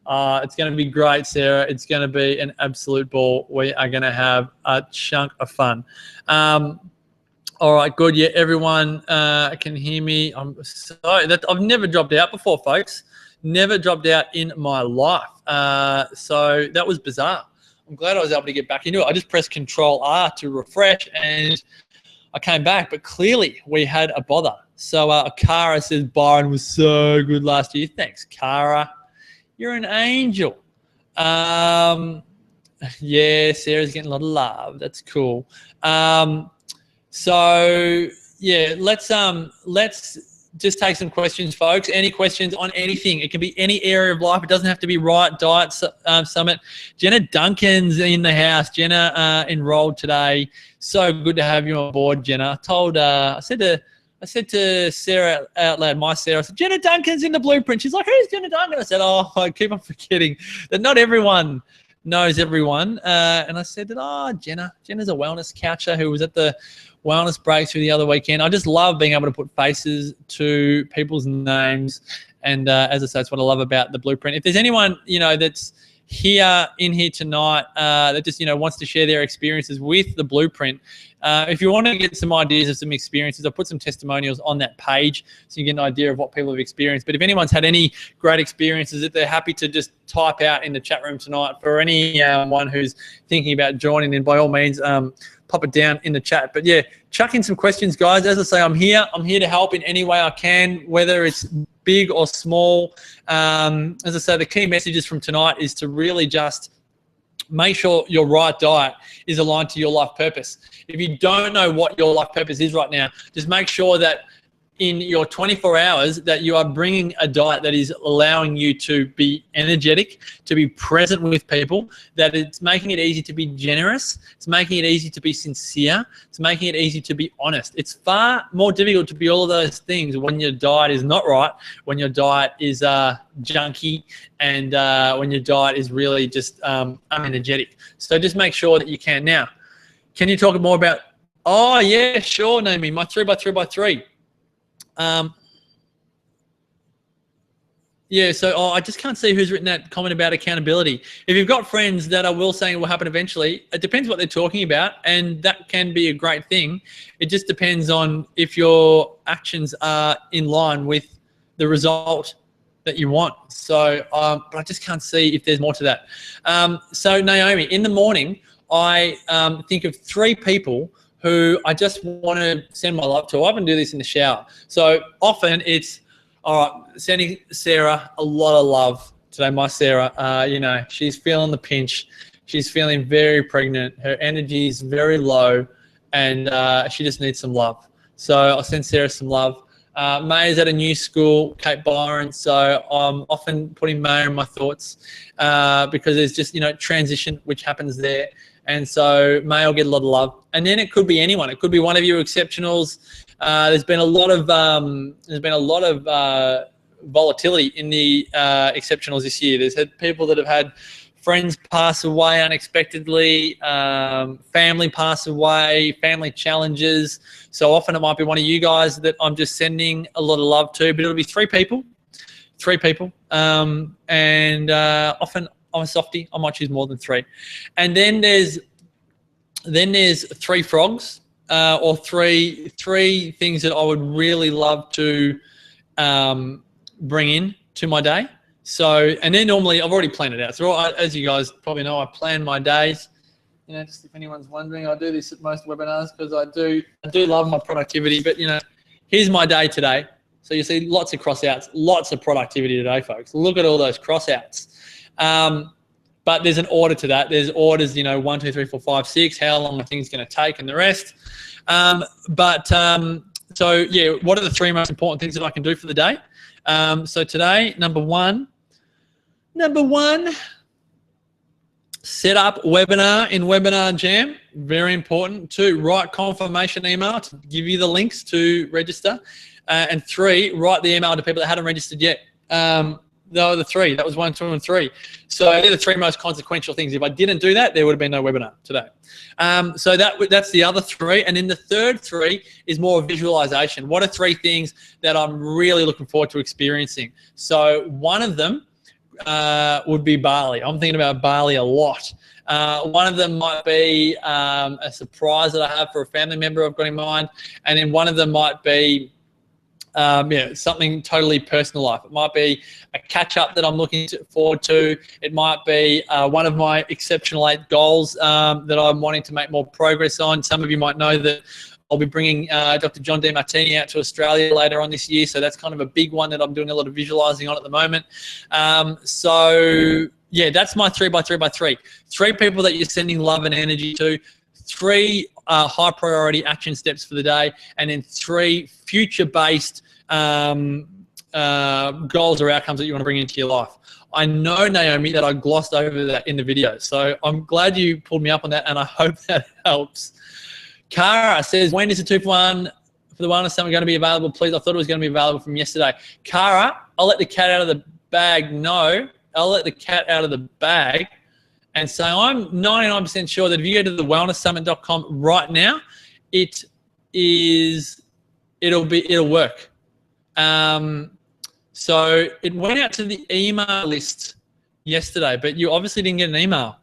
It's going to be great, Sarah. It's going to be an absolute ball. We are going to have a chunk of fun. All right, good. Yeah, everyone can hear me. I'm sorry that I've never dropped out before, folks. Never dropped out in my life. So that was bizarre. I'm glad I was able to get back into it. I just pressed Control R to refresh, and I came back. But clearly, we had a bother. So Kara says Byron was so good last year. Thanks, Kara. You're an angel. Yeah, Sarah's getting a lot of love. That's cool. So yeah, let's just take some questions, folks. Any questions on anything? It can be any area of life. It doesn't have to be Right Diet Summit. Jenna Duncan's in the house. Jenna enrolled today. So good to have you on board, Jenna. I said to Sarah out loud, my Sarah, I said, Jenna Duncan's in the Blueprint. She's like, who's Jenna Duncan? I said, oh, I keep on forgetting that not everyone knows everyone. And I said that, Jenna's a wellness coucher who was at the Wellness Breakthrough the other weekend. I just love being able to put faces to people's names. And as I say, that's what I love about the Blueprint. If there's anyone, that's in here tonight that just, wants to share their experiences with the Blueprint, if you want to get some ideas of some experiences, I'll put some testimonials on that page so you get an idea of what people have experienced. But if anyone's had any great experiences, if they're happy to just type out in the chat room tonight for anyone who's thinking about joining, then by all means, pop it down in the chat. But yeah, chuck in some questions, guys. As I say, I'm here to help in any way I can, whether it's big or small. As I say, the key messages from tonight is to really just make sure your right diet is aligned to your life purpose. If you don't know what your life purpose is right now, just make sure that in your 24 hours that you are bringing a diet that is allowing you to be energetic, to be present with people, that it's making it easy to be generous, it's making it easy to be sincere, it's making it easy to be honest. It's far more difficult to be all of those things when your diet is not right, when your diet is junky, and when your diet is really just unenergetic. So just make sure that you can. Now, can you talk more about, oh yeah, sure, Naomi, my 3x3x3. Yeah, so I just can't see who's written that comment about accountability. If you've got friends that are will saying it will happen eventually, it depends what they're talking about, and that can be a great thing. It just depends on if your actions are in line with the result that you want. So, but I just can't see if there's more to that. So Naomi, in the morning, I think of 3 people who I just want to send my love to. I often do this in the shower. So often it's, all right, sending Sarah a lot of love today. My Sarah, you know, she's feeling the pinch. She's feeling very pregnant. Her energy is very low, and she just needs some love. So I'll send Sarah some love. May is at a new school, Cape Byron, so I'm often putting May in my thoughts because there's just, you know, transition which happens there. And so May will get a lot of love. And then it could be anyone. It could be one of your exceptionals. There's been a lot of volatility in the exceptionals this year. There's had people that have had friends pass away unexpectedly, family pass away, family challenges. So often it might be one of you guys that I'm just sending a lot of love to, but it'll be 3 people. Often I'm a softie, I might choose more than 3. And then there's 3 frogs, or three things that I would really love to bring in to my day. So, and then normally I've already planned it out. So as you guys probably know, I plan my days. You know, just if anyone's wondering, I do this at most webinars because I do love my productivity. But you know, here's my day today. So you see lots of crossouts, lots of productivity today, folks. Look at all those crossouts. But there's an order to that. There's orders, you know, 1, 2, 3, 4, 5, 6, how long the thing's going to take and the rest. So yeah, what are the 3 most important things that I can do for the day? So today, number one, set up webinar in Webinar Jam. Very important. 2, write confirmation email to give you the links to register. And 3, write the email to people that hadn't registered yet. No, the 3. That was 1, 2, and 3. So they're the 3 most consequential things. If I didn't do that, there would have been no webinar today. So that's the other 3. And then the third 3 is more visualization. What are 3 things that I'm really looking forward to experiencing? So one of them would be Bali. I'm thinking about Bali a lot. One of them might be a surprise that I have for a family member I've got in mind. And then one of them might be something totally personal life. It might be a catch-up that I'm looking forward to. It might be one of my exceptional 8 goals that I'm wanting to make more progress on. Some of you might know that I'll be bringing Dr. John Demartini out to Australia later on this year, so that's kind of a big one that I'm doing a lot of visualizing on at the moment. So yeah, that's my 3x3x3. 3 people that you're sending love and energy to, 3 high priority action steps for the day, and then 3 future-based goals or outcomes that you want to bring into your life. I know, Naomi, that I glossed over that in the video, so I'm glad you pulled me up on that, and I hope that helps. Cara says, when is the 2-for-1 for the Wellness Summit going to be available, please? I thought it was going to be available from yesterday. Cara, I'll let the cat out of the bag. No, I'll let the cat out of the bag and say I'm 99% sure that if you go to thewellnesssummit.com right now, it'll work. So it went out to the email list yesterday, but you obviously didn't get an email.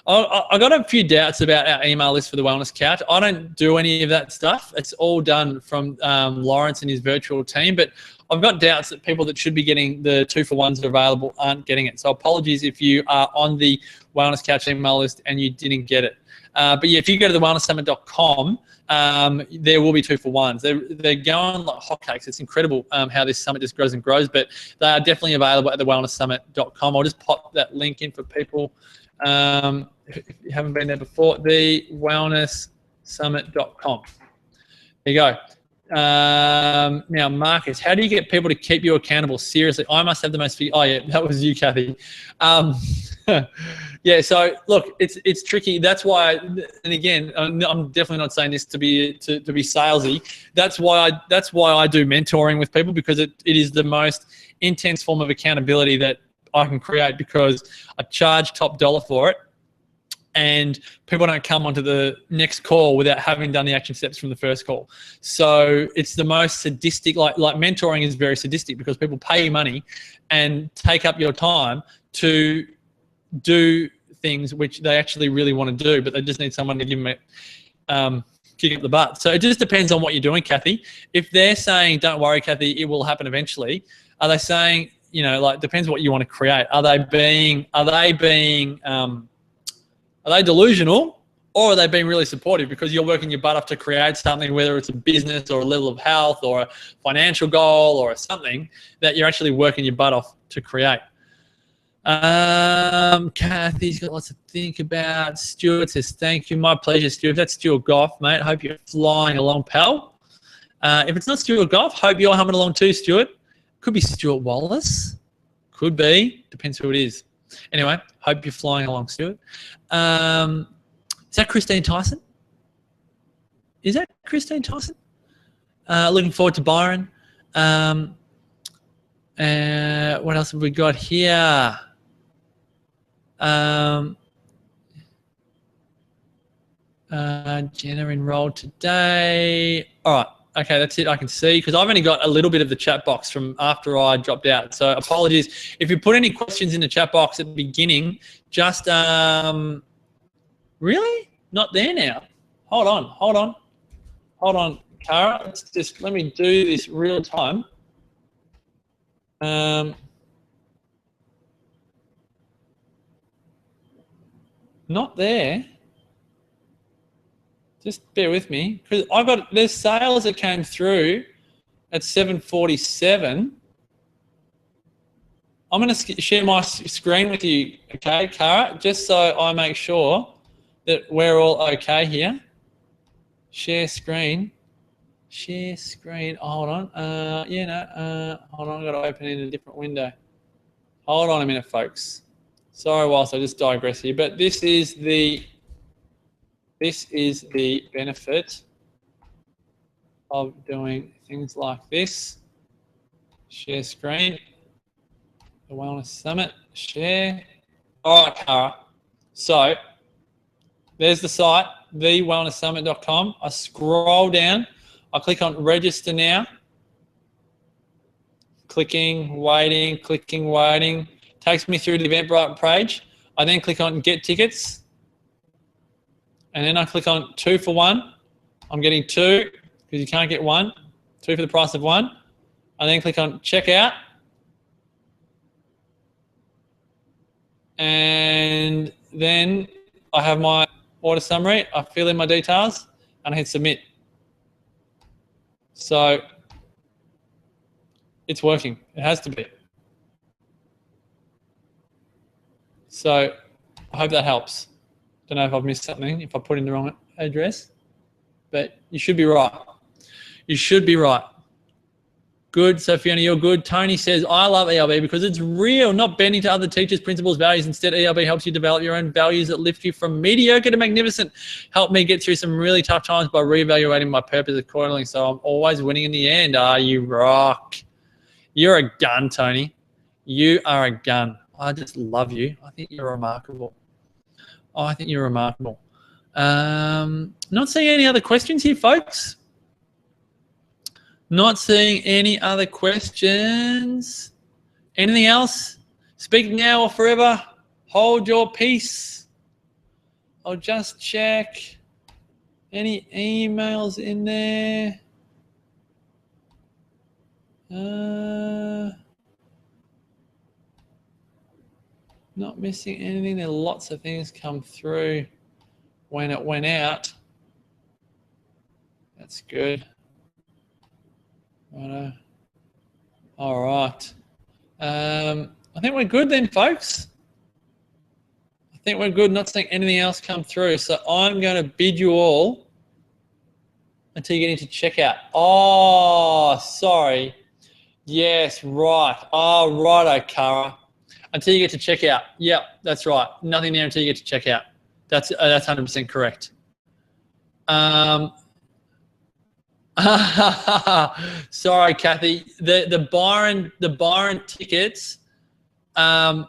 I got a few doubts about our email list for the Wellness Couch. I don't do any of that stuff. It's all done from Lawrence and his virtual team, but I've got doubts that people that should be getting the 2-for-1s that are available aren't getting it. So apologies if you are on the Wellness Couch email list and you didn't get it. But yeah, if you go to the wellnesssummit.com, there will be 2-for-1s. They're going like hotcakes. It's incredible how this summit just grows and grows, but they are definitely available at the wellnesssummit.com. I'll just pop that link in for people if you haven't been there before, the wellnesssummit.com. There you go. Now, Marcus, how do you get people to keep you accountable? Seriously, I must have the most. Oh yeah, that was you, Kathy. Yeah. So look, it's tricky. That's why. And again, I'm definitely not saying this to be salesy. That's why I do mentoring with people, because it is the most intense form of accountability that I can create, because I charge top dollar for it. And people don't come onto the next call without having done the action steps from the first call. So it's the most sadistic, like mentoring is very sadistic, because people pay you money and take up your time to do things which they actually really want to do, but they just need someone to give them a kick up the butt. So it just depends on what you're doing, Kathy. If they're saying, don't worry, Kathy, it will happen eventually, are they saying, like, depends what you want to create. Are they delusional, or are they being really supportive because you're working your butt off to create something, whether it's a business or a level of health or a financial goal or something that you're actually working your butt off to create? Kathy's got lots to think about. Stuart says, thank you. My pleasure, Stuart. That's Stuart Goff, mate. Hope you're flying along, pal. If it's not Stuart Goff, hope you're humming along too, Stuart. Could be Stuart Wallace. Could be. Depends who it is. Anyway, hope you're flying along, Stuart. Is that Christine Tyson? Looking forward to Byron. What else have we got here? Jenna enrolled today. All right. Okay, that's it. I can see, because I've only got a little bit of the chat box from after I dropped out. So apologies. If you put any questions in the chat box at the beginning, just really? Not there now. Hold on, Cara. Let me do this real time. Not there. Just bear with me, because there's sales that came through at 7:47. I'm going to share my screen with you, okay, Cara, just so I make sure that we're all okay here. Share screen. Hold on. Hold on. I've got to open in a different window. Hold on a minute, folks. Sorry, whilst I just digress here, but this is the benefit of doing things like this. Share screen. The Wellness Summit. Share. All right, Cara. So there's the site, thewellnesssummit.com. I scroll down. I click on register now. Clicking, waiting. Takes me through the Eventbrite page. I then click on get tickets. And then I click on 2-for-1. I'm getting 2 because you can't get 1. 2 for the price of 1. I then click on checkout. And then I have my order summary. I fill in my details and I hit submit. So it's working. It has to be. So I hope that helps. Don't know if I've missed something, if I put in the wrong address, but you should be right. Good, so Fiona, you're good. Tony says, I love ELB because it's real, not bending to other teachers' principles, values. Instead, ELB helps you develop your own values that lift you from mediocre to magnificent. Help me get through some really tough times by reevaluating my purpose accordingly, so I'm always winning in the end. You rock. You're a gun, Tony. You are a gun. I just love you. I think you're remarkable. Not seeing any other questions here, folks. Not seeing any other questions. Anything else? Speak now or forever. Hold your peace. I'll just check. Any emails in there? Not missing anything. There are lots of things come through when it went out. That's good. Righto. All right. I think we're good then, folks. I think we're good. Not seeing anything else come through. So I'm going to bid you all until you get into checkout. Oh, sorry. Yes, right. Oh, righto, Cara. Until you get to checkout. Yep, that's right. Nothing there until you get to checkout. That's 100% correct. Sorry, Kathy. The Byron tickets. The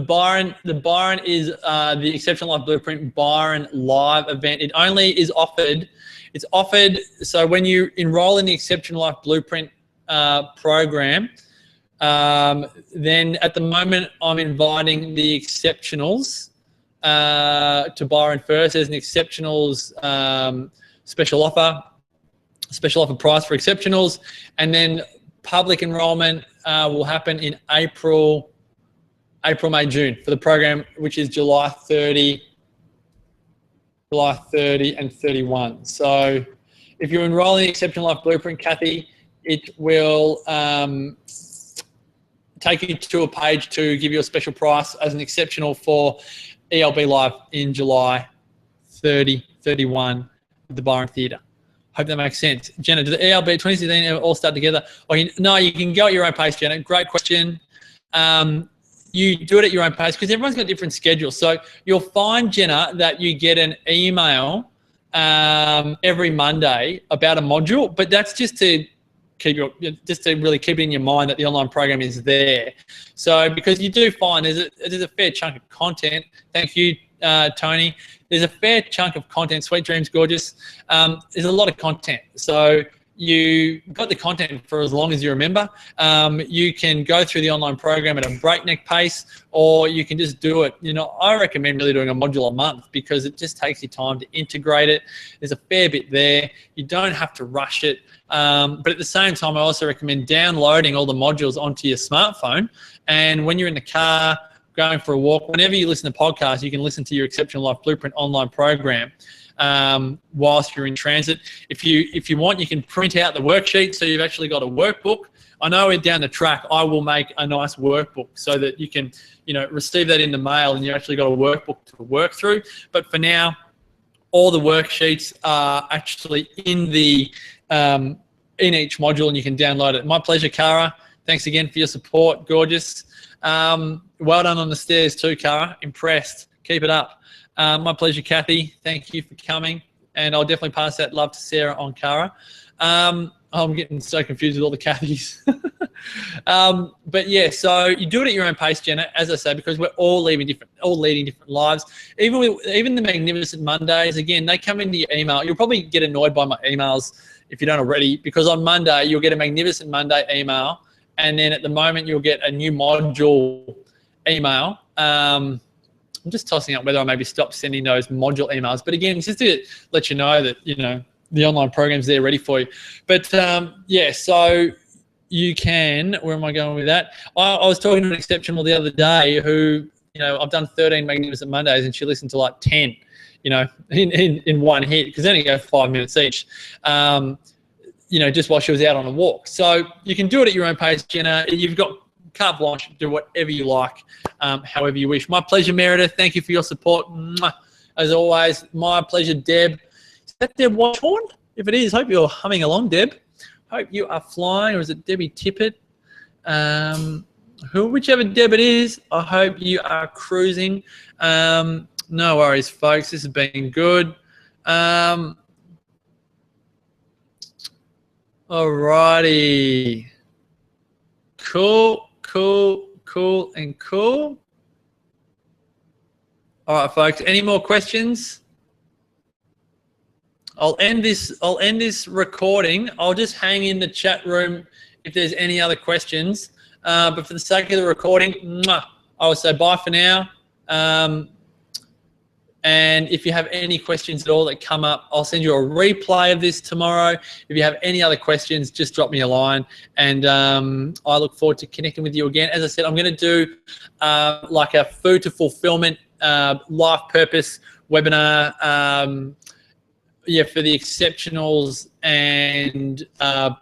Byron is the Exceptional Life Blueprint Byron live event. It only is offered. It's offered. So when you enroll in the Exceptional Life Blueprint program, then at the moment I'm inviting the exceptionals to Byron first. There's an exceptionals special offer price for exceptionals, and then public enrollment will happen in April, May, June for the program, which is July 30 and 31. So if you're enrolling in Exceptional Life Blueprint, Kathy, it will take you to a page to give you a special price as an exceptional for ELB Live in July 30, 31 at the Byron Theatre. Hope that makes sense. Jenna, do the ELB 2016 all start together? No, you can go at your own pace, Jenna. Great question. You do it at your own pace because everyone's got different schedules. So you'll find, Jenna, that you get an email every Monday about a module, but that's just to really keep it in your mind that the online program is there. So because you do find there's a fair chunk of content. Thank you, Tony. There's a fair chunk of content. Sweet Dreams, gorgeous. There's a lot of content. So you got the content for as long as you remember. You can go through the online program at a breakneck pace, or you can just do it. I recommend really doing a module a month because it just takes you time to integrate it. There's a fair bit there. You don't have to rush it. But at the same time, I also recommend downloading all the modules onto your smartphone. And when you're in the car, going for a walk, whenever you listen to podcasts, you can listen to your Exceptional Life Blueprint online program whilst you're in transit. If you want, you can print out the worksheet so you've actually got a workbook. I know down the track I will make a nice workbook so that you can receive that in the mail and you actually got a workbook to work through. But for now, all the worksheets are actually in the in each module and you can download it. My pleasure, Cara. Thanks again for your support. Gorgeous. Well done on the stairs too, Cara. Impressed. Keep it up. My pleasure, Kathy. Thank you for coming. And I'll definitely pass that love to Sarah on Cara. I'm getting so confused with all the Kathys. But yeah, so you do it at your own pace, Jenna, as I say, because we're all leading different lives. Even the Magnificent Mondays, again, they come into your email. You'll probably get annoyed by my emails if you don't already, because on Monday, you'll get a Magnificent Monday email. And then at the moment, you'll get a new module email. I'm just tossing up whether I maybe stop sending those module emails. But again, it's just to let you know that, the online program's there ready for you. But yeah, so you can, where am I going with that? I was talking to an exceptional the other day who, I've done 13 Magnificent Mondays and she listened to like 10, in one hit, because they only go 5 minutes each. Just while she was out on a walk. So you can do it at your own pace, Jenna. You've got carte blanche, do whatever you like, however you wish. My pleasure, Meredith. Thank you for your support. As always, my pleasure, Deb. Is that Deb Washorn? If it is, hope you're humming along, Deb. Hope you are flying, or is it Debbie Tippett? Whichever Deb it is, I hope you are cruising. No worries, folks. This has been good. Alrighty. Cool. All right, folks. Any more questions? I'll end this recording. I'll just hang in the chat room if there's any other questions. But for the sake of the recording, I will say bye for now. And And if you have any questions at all that come up, I'll send you a replay of this tomorrow. If you have any other questions, just drop me a line. And I look forward to connecting with you again. As I said, I'm going to do like a food to fulfillment life purpose webinar for the exceptionals and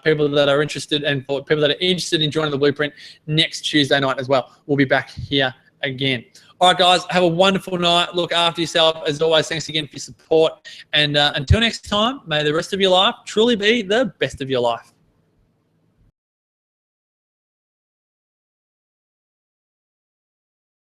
people that are interested, and for people that are interested in joining the Blueprint next Tuesday night as well. We'll be back here again. All right, guys, have a wonderful night. Look after yourself. As always, thanks again for your support. And until next time, may the rest of your life truly be the best of your life.